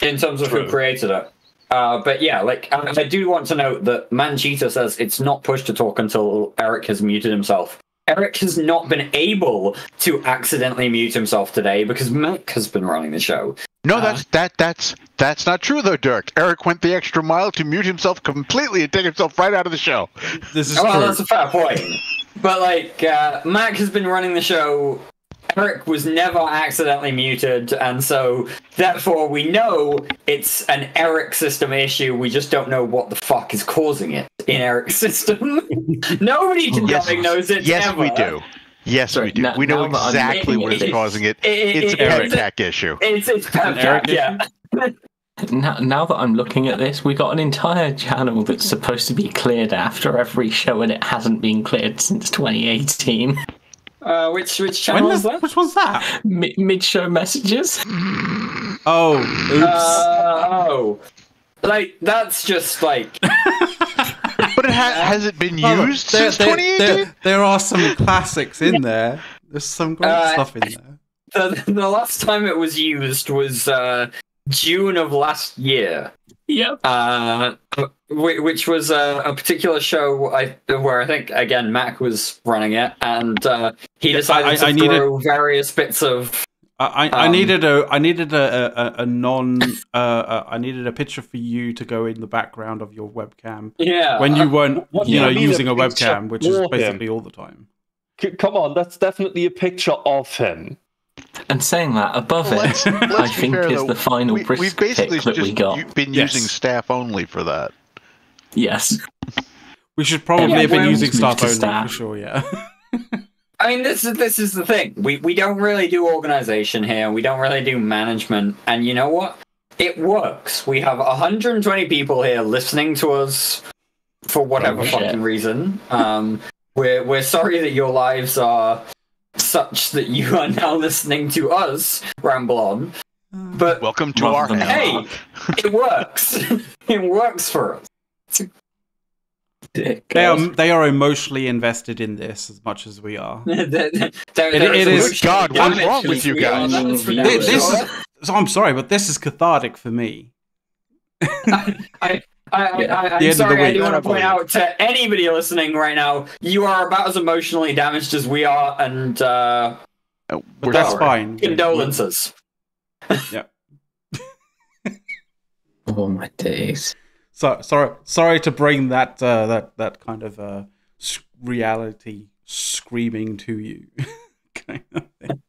in terms of who created it. But yeah, I do want to note that Manchita says it's not push to talk until Erik has muted himself. Erik has not been able to accidentally mute himself today because Mac has been running the show. No, that's not true though, Dirk. Erik went the extra mile to mute himself completely and take himself right out of the show. This is true. That's a fair point. But Mac has been running the show. Erik was never accidentally muted, and so therefore we know it's an Erik system issue. We just don't know what the fuck is causing it in Erik's system. Nobody knows it. Yes, ever. we do. Yes, we do. We know exactly what is causing it. It's a Pepcac issue. It's Pepcac, yeah. Now that I'm looking at this, we got an entire channel that's supposed to be cleared after every show, and it hasn't been cleared since 2018. Which channel is that? Which one's that? Mid-show messages. Oh, oops. That's just But But has it been used since 2018? There are some classics in there. There's some great stuff in there. The last time it was used was June of last year. Yep. Which was a particular show where I think, again, Mac was running it, and he decided to throw various bits of... I needed a picture for you to go in the background of your webcam. Yeah. When you weren't, using a webcam, which is basically all the time. Come on, that's definitely a picture of him. And saying that, above it, I think is the final we've basically pick that we got. You've been using staff only for that. Yes. We should probably have been using staff only for sure, yeah. I mean, this is the thing. We don't really do organization here. We don't really do management. And you know what? It works. We have 120 people here listening to us for whatever fucking reason. We're sorry that your lives are such that you are now listening to us ramble on. But welcome to our hey, it works. It works for us. They are emotionally invested in this as much as we are. it is. God, what's wrong with you guys? I'm sorry, but this is cathartic for me. I'm sorry, I do want to point out to anybody listening right now, you are about as emotionally damaged as we are, and that's fine. Condolences. Yeah. Oh my days. Sorry to bring that that kind of reality screaming to you. Kind of thing.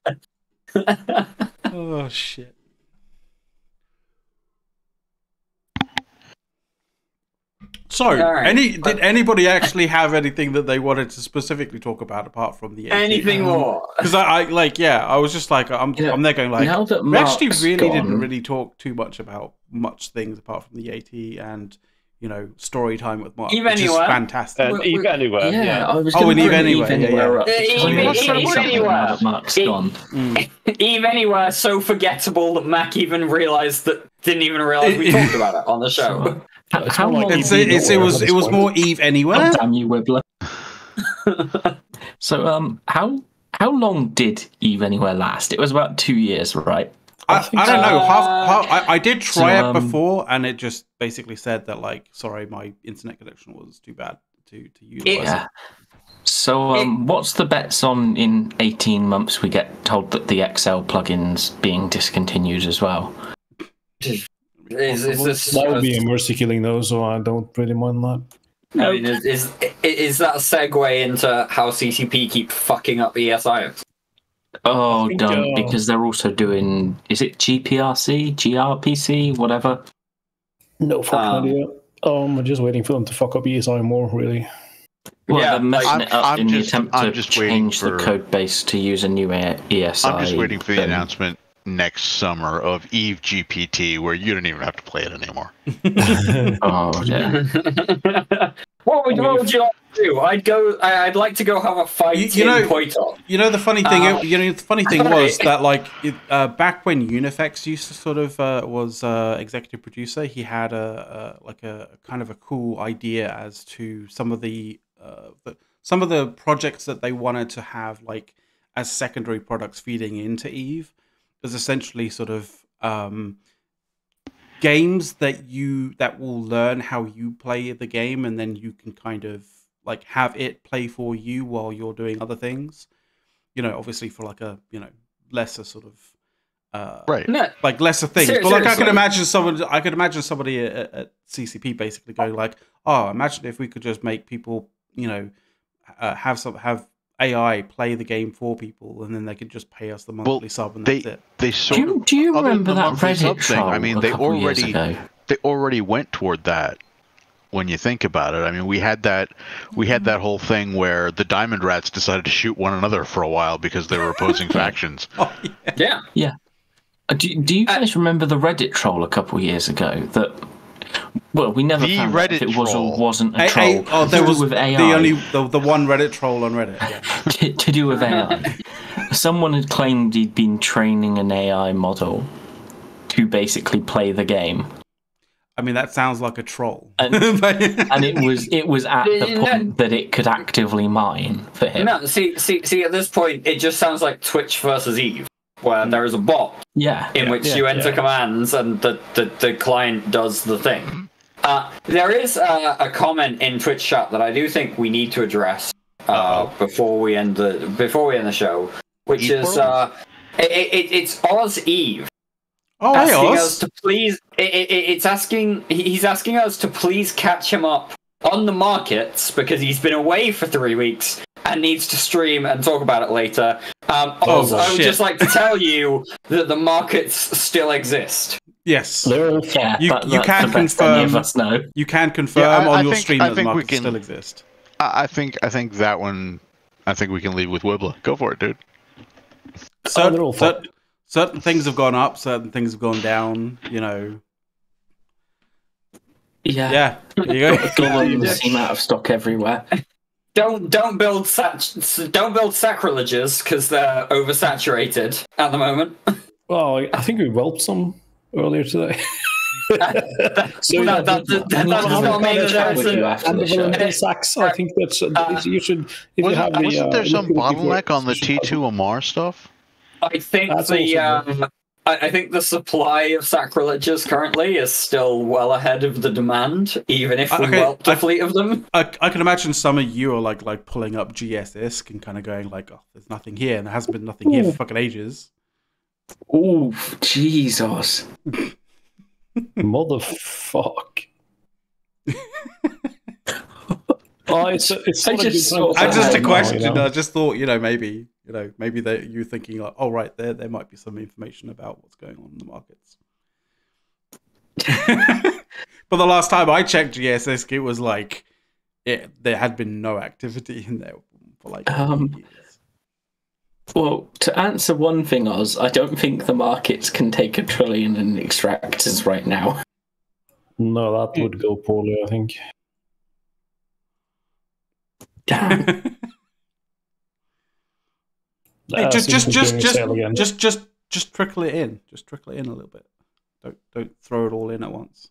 Oh shit. So, did anybody actually have anything that they wanted to specifically talk about apart from the anything more? Because I was just like, I'm there going like, we actually really didn't really talk too much about much things apart from the AT and story time with Mark, Eve which Anywhere. is fantastic. And Eve Anywhere, yeah. I was and Eve Anywhere, Eve Anywhere. Mark's gone. Eve Anywhere, so forgettable that Mac even realized didn't even realize we talked about it on the show. How long? It was more Eve Anywhere. Oh, damn you, Wibbler. So, how long did Eve Anywhere last? It was about 2 years, right? I don't know. I did try it before, and it just basically said that, like, sorry, my internet connection was too bad to use. Yeah. So, what's the bets on in 18 months we get told that the XL plugin's being discontinued as well? That would be a mercy killing, though, so I don't really mind that. I mean, is that a segue into how CCP keep fucking up ESIX? Oh, don't, because they're also doing, is it GPRC, GRPC, whatever? No fucking idea. I'm just waiting for them to fuck up ESI more, really. Well, they're messing it up in the attempt to change the code base to use a new ESI. I'm just waiting for the announcement next summer of Eve GPT, where you don't even have to play it anymore. Oh, yeah. What would you like to do? I'd like to go have a fight in Poitok. The funny thing. The funny thing was that, like, back when Unifex used to sort of was executive producer, he had a kind of a cool idea as to some of the projects that they wanted to have, like, as secondary products feeding into Eve. Is essentially sort of games that will learn how you play the game, and then you can kind of like have it play for you while you're doing other things. Obviously for like a lesser sort of right, like lesser things. But like I could imagine somebody at CCP basically going like, oh, imagine if we could just make people have AI play the game for people, and then they could just pay us the monthly sub, and that's it. Do you remember that Reddit troll? I mean, they already went toward that. When you think about it, I mean, we had that whole thing where the Diamond Rats decided to shoot one another for a while because they were opposing factions. Oh, yeah. Do you guys remember the Reddit troll a couple of years ago that? Well, we never found out if it was or wasn't a troll. There was with AI. the one Reddit troll on Reddit. Yeah. to do with AI. Someone had claimed he'd been training an AI model to basically play the game. mean, that sounds like a troll. And it was at the point that it could actively mine for him. No, see, at this point, it just sounds like Twitch versus Eve, where there is a bot in which you enter commands and the client does the thing. There is a comment in Twitch chat that I do think we need to address before we end the show, which is it's Oz Eve. Oh, asking us to please. He's asking us to please catch him up on the markets because he's been away for 3 weeks and needs to stream and talk about it later. Also, I would just like to tell you that the markets still exist. Yes, yeah, you can confirm. You can confirm on your stream that the markets still exist. I think that one. I think we can leave with Wibbler. Go for it, dude. Certain things have gone up, certain things have gone down, you know. Yeah. There you go. Golems seem out of stock everywhere. Don't build sacrileges because they're oversaturated at the moment. Well, I think we whelped some earlier today. That does not mean that sacks. I think that's you should. If you have wasn't there some bottleneck on the T2 Amar stuff? I think I think the supply of sacrileges currently is still well ahead of the demand, even if we whelped a fleet of them. I can imagine some of you are like pulling up GS-ISK and kind of going like, "Oh, there's nothing here," and there hasn't been nothing here for fucking ages. Oh, Jesus. Motherfuck. It's just a question. I just thought, maybe that you're thinking like, oh right, there might be some information about what's going on in the markets. But the last time I checked GSS, it was like there had been no activity in there for like years. Well, to answer one thing, Oz, I don't think the markets can take 1 trillion in extractors right now. No, that would go poorly, I think. Damn. Hey, just trickle it in. Just trickle it in a little bit. Don't throw it all in at once.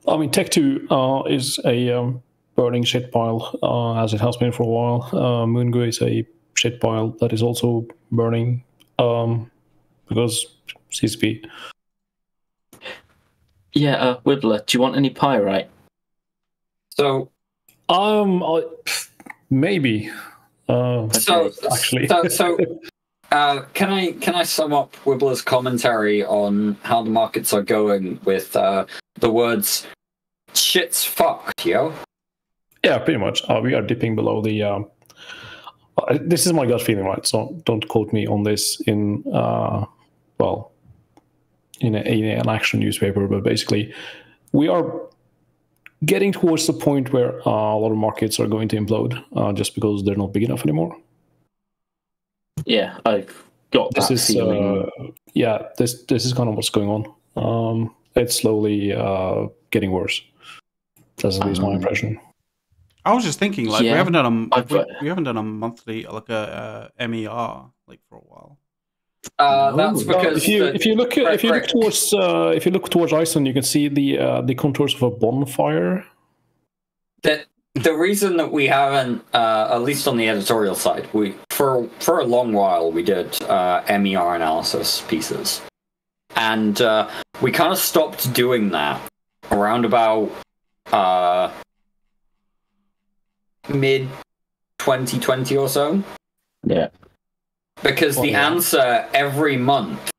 I mean, Tech 2 is a burning shit pile, as it has been for a while. Moongoo is a shit pile that is also burning because CCP. Yeah, Wibbler, do you want any pyrite? So, maybe. Actually, can I sum up Wibbler's commentary on how the markets are going with the words "shit's fucked," yo? Yeah, pretty much. We are dipping below the. This is my gut feeling, right? So don't quote me on this in an action newspaper, but basically, we are getting towards the point where a lot of markets are going to implode just because they're not big enough anymore. Yeah, I've got that feeling. This is kind of what's going on. It's slowly getting worse. That's at least my impression. I was just thinking, like, we haven't done a monthly, like a MER, like, for a while. That's because if you look towards Iceland, you can see the contours of a bonfire. The reason that we haven't, at least on the editorial side, we for a long while we did MER analysis pieces, and we kind of stopped doing that around about mid 2020 or so. Yeah. Because the answer every month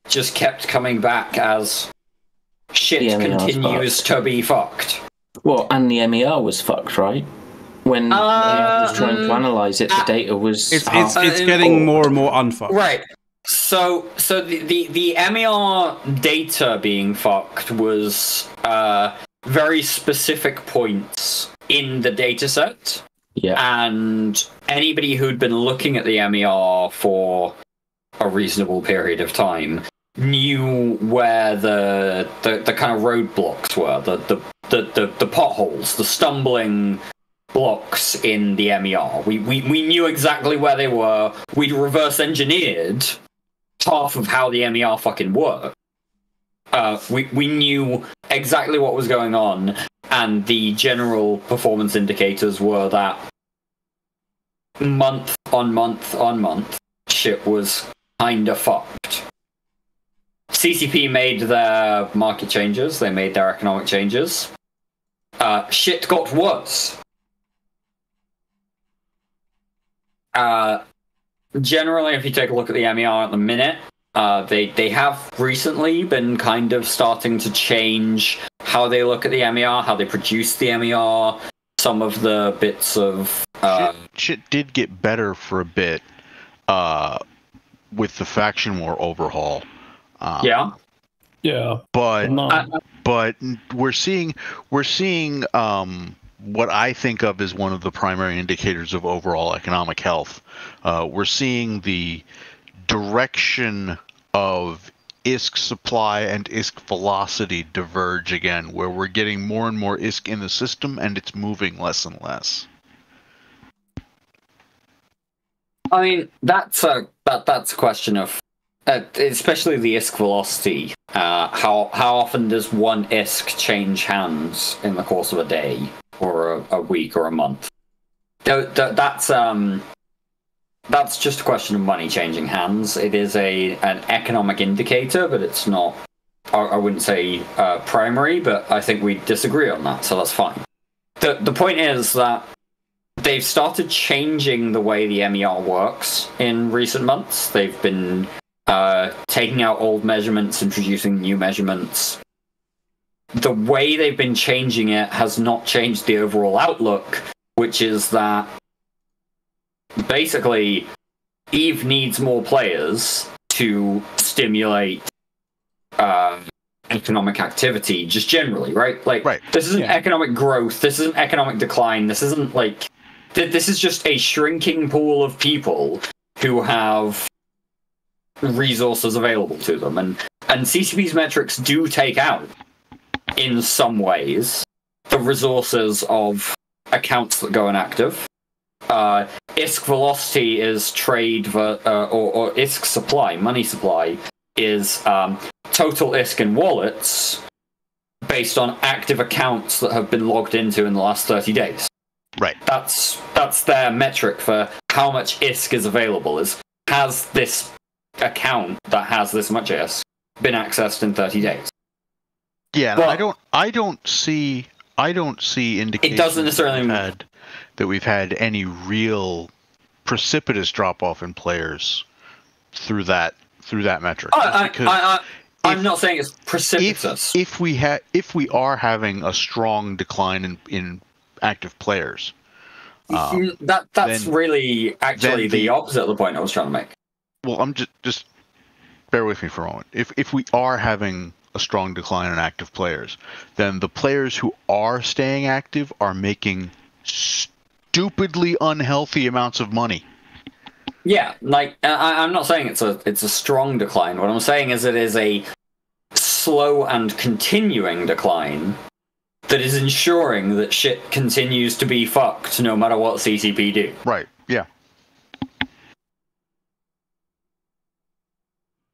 just kept coming back as shit continues to be fucked. Well, and the MER was fucked, right? When they was trying to analyze it, the data was it's getting more and more unfucked. Right. So the MER data being fucked was very specific points in the data set. Yeah. And anybody who'd been looking at the MER for a reasonable period of time knew where the kind of roadblocks were, the potholes, the stumbling blocks in the MER. We knew exactly where they were. We'd reverse engineered half of how the MER fucking worked. We knew exactly what was going on, and the general performance indicators were that month on month on month, shit was kinda fucked. CCP made their market changes, they made their economic changes. Shit got worse. Generally, if you take a look at the MER at the minute, they have recently been kind of starting to change how they look at the MER, how they produce the MER, some of the bits of... Shit did get better for a bit with the faction war overhaul. Yeah. But we're seeing what I think of as one of the primary indicators of overall economic health. We're seeing the direction of ISK supply and ISK velocity diverge again, where we're getting more and more ISK in the system and it's moving less and less. I mean, that's a question of, especially the ISK velocity. How often does one ISK change hands in the course of a day, or a week, or a month? That's just a question of money changing hands. It is an economic indicator, but it's not. I wouldn't say primary, but I think we disagree on that, so that's fine. The point is that they've started changing the way the MER works in recent months. They've been taking out old measurements, introducing new measurements. The way they've been changing it has not changed the overall outlook, which is that basically EVE needs more players to stimulate economic activity, just generally, right? This isn't economic growth, this isn't economic decline, this isn't this is just a shrinking pool of people who have resources available to them, and CCP's metrics do take out, in some ways, the resources of accounts that go inactive. ISK velocity is trade or ISK supply, money supply, is total ISK in wallets based on active accounts that have been logged into in the last 30 days. Right. That's their metric for how much ISK is available, is has this account that has this much ISK been accessed in 30 days. Yeah, but I don't see indications it doesn't necessarily that we've had any real precipitous drop off in players through that metric. I'm not saying it's precipitous. If we are having a strong decline in active players, that's really actually the opposite of the point I was trying to make. Well, I'm just bear with me for a moment. If we are having a strong decline in active players, then the players who are staying active are making stupidly unhealthy amounts of money. Yeah, I'm not saying it's a strong decline. What I'm saying is it is a slow and continuing decline that is ensuring that shit continues to be fucked no matter what CCP do. Right, yeah.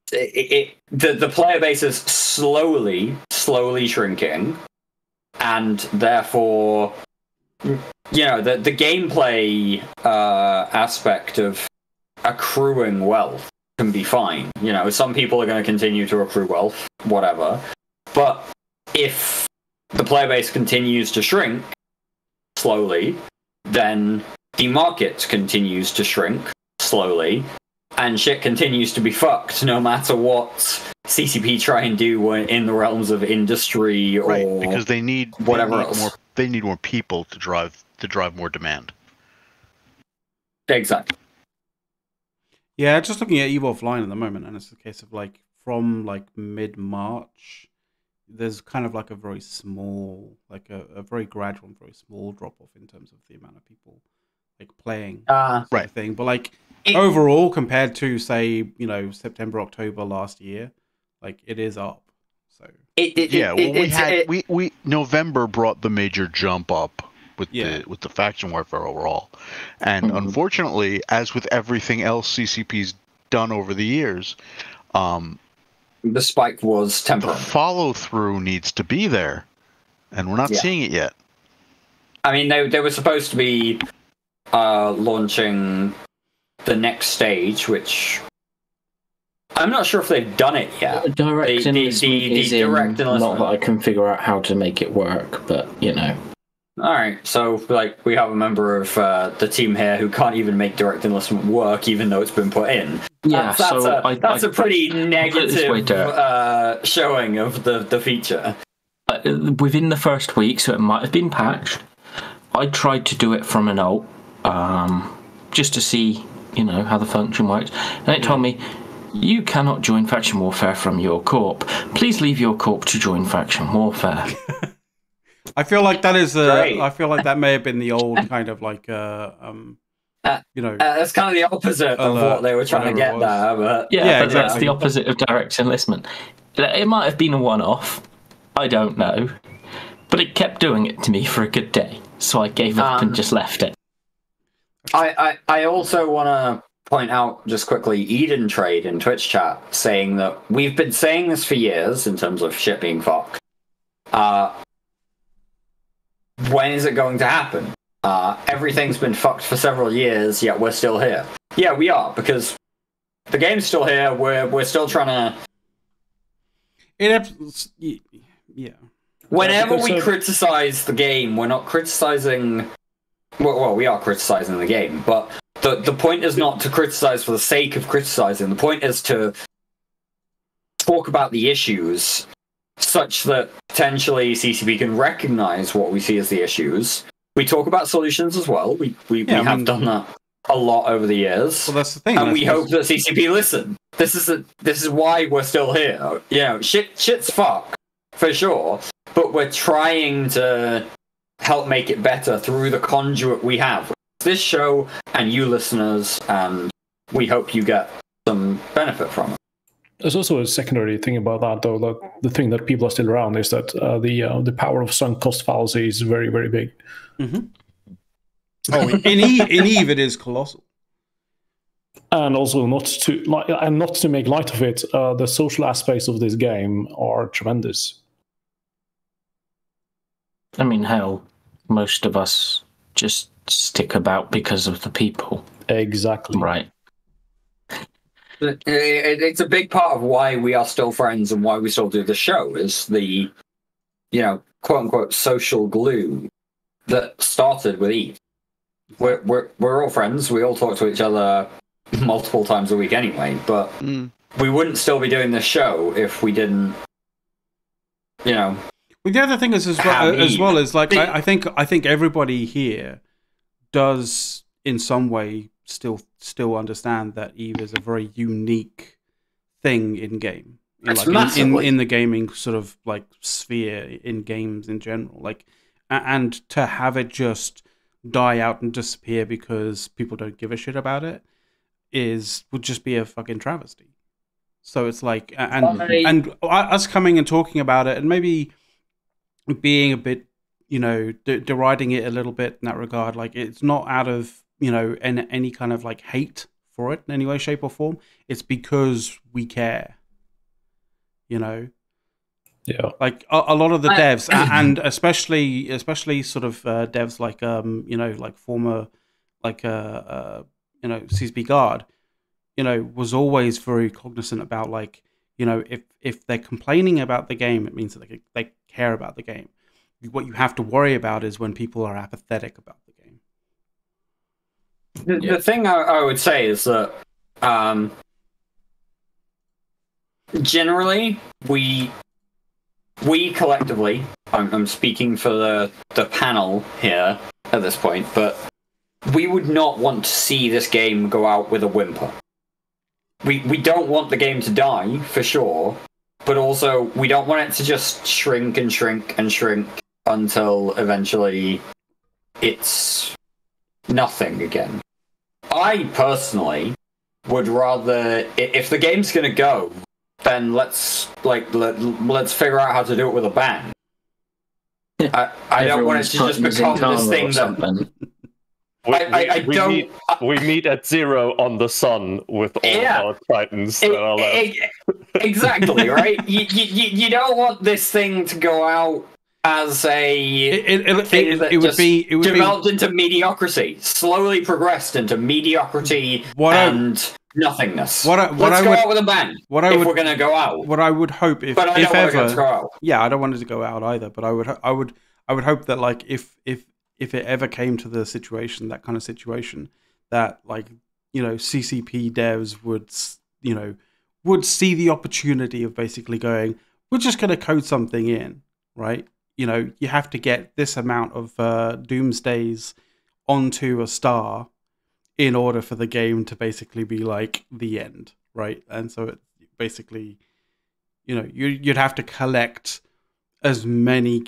The player base is slowly shrinking, and therefore, the gameplay aspect of accruing wealth can be fine. Some people are going to continue to accrue wealth, whatever. But if the player base continues to shrink slowly, then the market continues to shrink slowly, and shit continues to be fucked no matter what CCP try and do in the realms of industry or because they need whatever else. They need more people to drive more demand. Exactly. Yeah, just looking at EVE Offline at the moment, and it's a case of from mid-March, there's kind of a very small, a very gradual and very small drop-off in terms of the amount of people playing right thing. But overall, compared to say September, October last year, it is up. So we November brought the major jump up with the faction warfare overall. And unfortunately, as with everything else CCP's done over the years, the spike was temporary. The follow through needs to be there, and we're not seeing it yet. I mean, they were supposed to be launching the next stage, which I'm not sure if they've done it yet. Direct enlistment, not that I can figure out how to make it work, but you know. All right, so like we have a member of the team here who can't even make direct enlistment work, even though it's been put in. Yeah, that's a pretty negative showing of the feature. Within the first week, so it might have been patched. I tried to do it from an alt, just to see, you know, how the function works, and it told me, you cannot join faction warfare from your corp. Please leave your corp to join faction warfare. I feel like that is I feel like that may have been the old kind of like you know, it's kind of the opposite of what they were trying to get there, but yeah, but that's the opposite of direct enlistment. It might have been a one-off, I don't know, but it kept doing it to me for a good day, so I gave up and just left it. I also want to point out just quickly, Eden Trade in Twitch chat saying that we've been saying this for years in terms of shit being fucked. When is it going to happen? Everything's been fucked for several years, yet we're still here. Yeah, we are, because the game's still here. We're still trying to. Yeah. Whenever we criticize the game, we're not criticizing. Well, we are criticizing the game, but the point is not to criticize for the sake of criticizing. The point is to talk about the issues such that potentially CCP can recognize what we see as the issues. We talk about solutions as well. We have done that a lot over the years. Well, that's the thing. And we hope that CCP listen. This is why we're still here. You know, shit's fucked, for sure, but we're trying to help make it better through the conduit we have. This show and you listeners, and we hope you get some benefit from it. There's also a secondary thing about that, though. That the thing that people are still around is that the power of sunk cost fallacy is very, very big. Mm-hmm. Oh, in Eve it is colossal. And also not to make light of it, the social aspects of this game are tremendous. I mean, hell, most of us just stick about because of the people. Exactly. Right. It's a big part of why we are still friends and why we still do the show, is the, you know, quote unquote social glue that started with Eve. We're all friends. We all talk to each other multiple times a week anyway, but we wouldn't still be doing this show if we didn't, you know. Well, the other thing is as well is like I think everybody here does in some way still understand that Eve is a very unique thing in game. In the gaming sort of like sphere in games in general. Like, and to have it just die out and disappear because people don't give a shit about it would just be a fucking travesty. So it's like, and us coming and talking about it and maybe being a bit, you know, deriding it a little bit in that regard. Like, it's not out of, you know, any kind of like hate for it in any way, shape or form. It's because we care, you know? Yeah. Like a lot of the devs and especially sort of devs like, you know, like former, like, you know, CSB Guard, you know, was always very cognizant about like, you know, if they're complaining about the game, it means that they care about the game. What you have to worry about is when people are apathetic about the game. The thing I would say is that generally we collectively, I'm speaking for the panel here at this point, but we would not want to see this game go out with a whimper. We don't want the game to die, for sure, but also we don't want it to just shrink and shrink and shrink until eventually it's nothing again. I personally would rather, if the game's gonna go, then let's figure out how to do it with a bang. I don't want it to just become this thing that. We meet at 0 on the sun with all our titans that are left. Exactly, right? You don't want this thing to go out as developed into mediocrity, slowly progressed into mediocrity and nothingness. Let's go out with a bang. If we're going to go out. What I would hope, if ever, yeah, I don't want it to go out either. But I would hope that like if it ever came to the situation, that kind of situation, that like, you know, CCP devs would see the opportunity of basically going, we're just going to code something in, right? You know, you have to get this amount of doomsdays onto a star in order for the game to basically be like the end, right? And so it basically, you know, you'd have to collect as many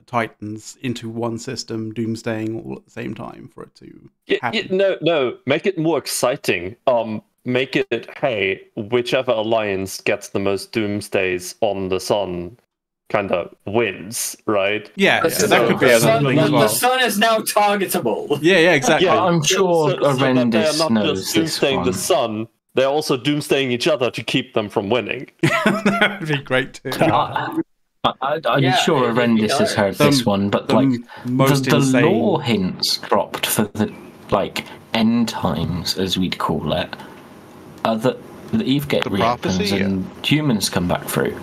titans into one system, doomsdaying all at the same time for it to happen. No, make it more exciting. Make it, hey, whichever alliance gets the most doomsdays on the sun kind of wins, right? Yeah, that could be another thing as well. The sun is now targetable. Yeah, exactly. Yeah, I'm sure Arendis they're not knows just doomsdaying the sun, they're also doomsdaying each other to keep them from winning. That would be great too. I'm sure Arendis has heard this one, but like the lore hints dropped for the like end times, as we'd call it, are that the Evegate reopens and humans come back through.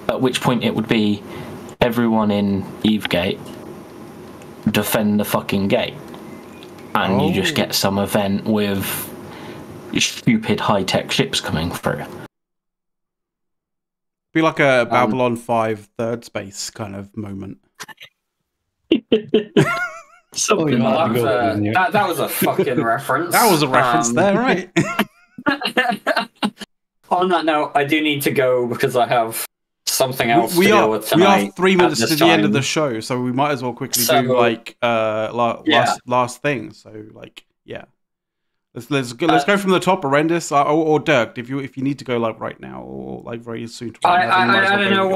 At which point it would be everyone in Evegate defend the fucking gate, and you just get some event with stupid high-tech ships coming through. Be like a Babylon 5 third space kind of moment. Something like that was a fucking reference. That was a reference there, right? On that note, I do need to go because I have something else to deal with tonight. We are 3 minutes to the end of the show, so we might as well quickly do like last thing. So like, yeah. Let's go from the top, Arendis, or Dirk, if you need to go like right now or like very soon. I don't know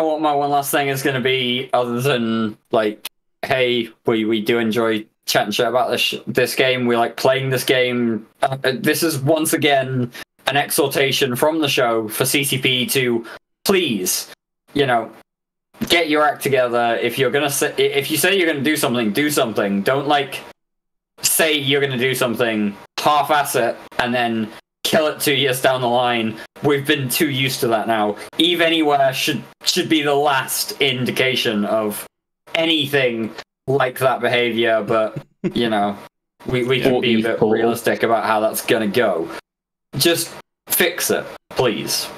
what my one last thing is going to be, other than like, hey, we do enjoy chatting shit about this game. We like playing this game. This is once again an exhortation from the show for CCP to please, you know, get your act together. If you say you're gonna do something, do something. Don't like say you're gonna do something, half-ass it, and then kill it 2 years down the line. We've been too used to that now. Eve Anywhere should be the last indication of anything like that behavior, but you know, we can be a bit realistic about how that's gonna go. Just fix it, please.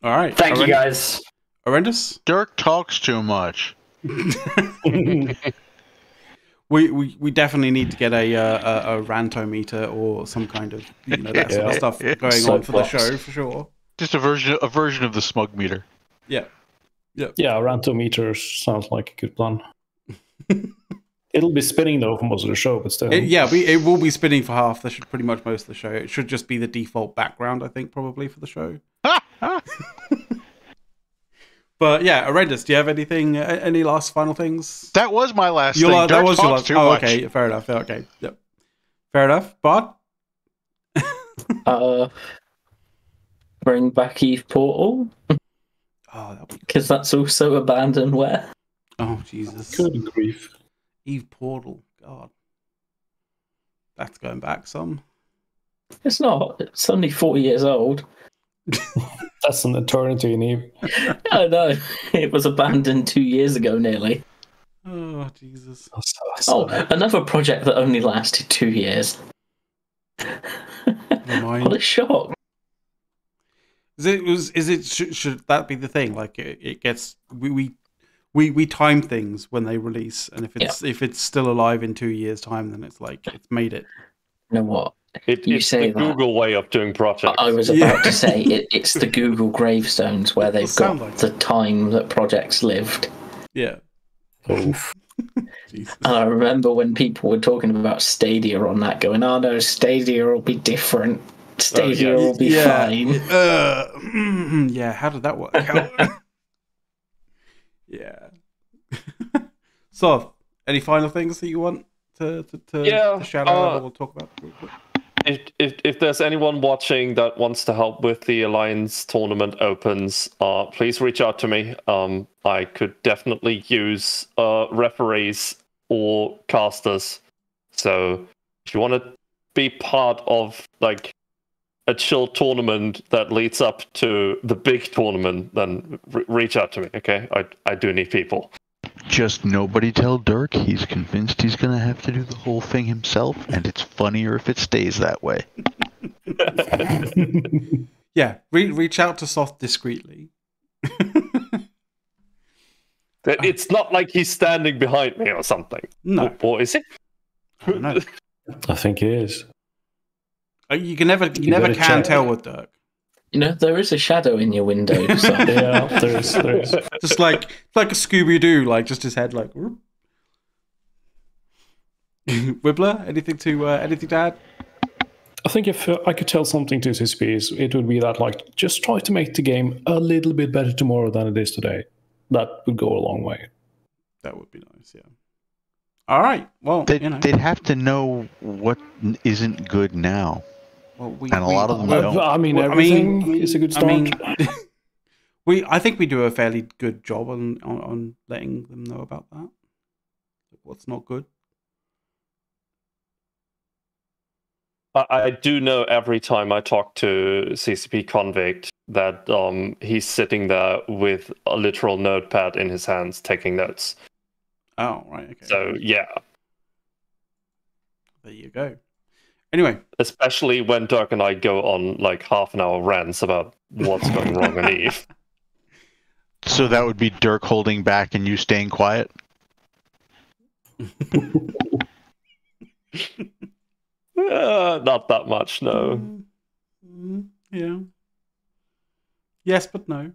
All right. Thank you, guys. Arendis? Dirk talks too much. We definitely need to get a rantometer or some kind of that sort of stuff going on for the show for sure. Just a version of the smug meter. Yeah. Yeah, rantometer sounds like a good plan. It'll be spinning though for most of the show, but still. It will be spinning for pretty much most of the show. It should just be the default background, I think, probably for the show. But yeah, Arendis, do you have anything? Any last final things? That was my last thing. That was your last. Too much. Okay, fair enough. Okay, yep, fair enough. Bart? Bring back Eve Portal. Because that's also abandonware. Oh Jesus! Good grief! Eve Portal, God, that's going back some. It's not. It's only 40 years old. That's an eternity in Eve. I know. It was abandoned 2 years ago, nearly. Oh Jesus! Another project that only lasted 2 years. What a shock! Should that be the thing? Like it gets we time things when they release, and if it's still alive in 2 years' time, then it's like it's made it. You know what? It's the Google way of doing projects. I was about to say it's the Google gravestones where they've got the time that projects lived. Yeah. Oof. And I remember when people were talking about Stadia on that, going, "Oh no, Stadia will be different. Stadia will be fine. Yeah, how did that work out? Yeah. So, any final things that you want to shout out or talk about? If there's anyone watching that wants to help with the Alliance tournament opens, please reach out to me. I could definitely use referees or casters. So if you want to be part of like a chill tournament that leads up to the big tournament, then reach out to me. Okay, I do need people. Just nobody tell Dirk he's convinced he's going to have to do the whole thing himself, and it's funnier if it stays that way. Yeah, reach out to Soth discreetly. It's not like he's standing behind me or something. No. Or is he? I don't know. I think he is. You never can tell with Dirk. You know, there is a shadow in your window. So. Yeah, there is. Just like a Scooby-Doo, like just his head, like. Wibbler, anything to add? I think if I could tell something to CCPs, it would be that, like, just try to make the game a little bit better tomorrow than it is today. That would go a long way. That would be nice, yeah. All right, well, they'd have to know what isn't good now. Well, and a lot of them don't. I mean, everything is a good start. I think we do a fairly good job on letting them know about that. What's not good. I do know every time I talk to CCP Convict that he's sitting there with a literal notepad in his hands taking notes. Oh, right, okay. So, yeah. There you go. Anyway. Especially when Dirk and I go on like half an hour rants about what's going wrong on Eve. So that would be Dirk holding back and you staying quiet? Not that much, no. Yeah. Yes, but no.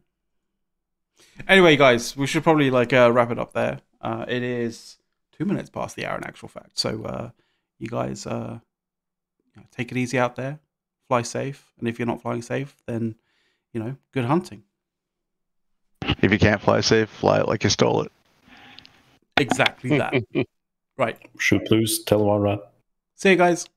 Anyway, guys, we should probably wrap it up there. It is 2 minutes past the hour in actual fact. So you guys take it easy out there. Fly safe. And if you're not flying safe, then, good hunting. If you can't fly safe, fly it like you stole it. Exactly that. Right. Shoot loose, tell them all that. See you guys.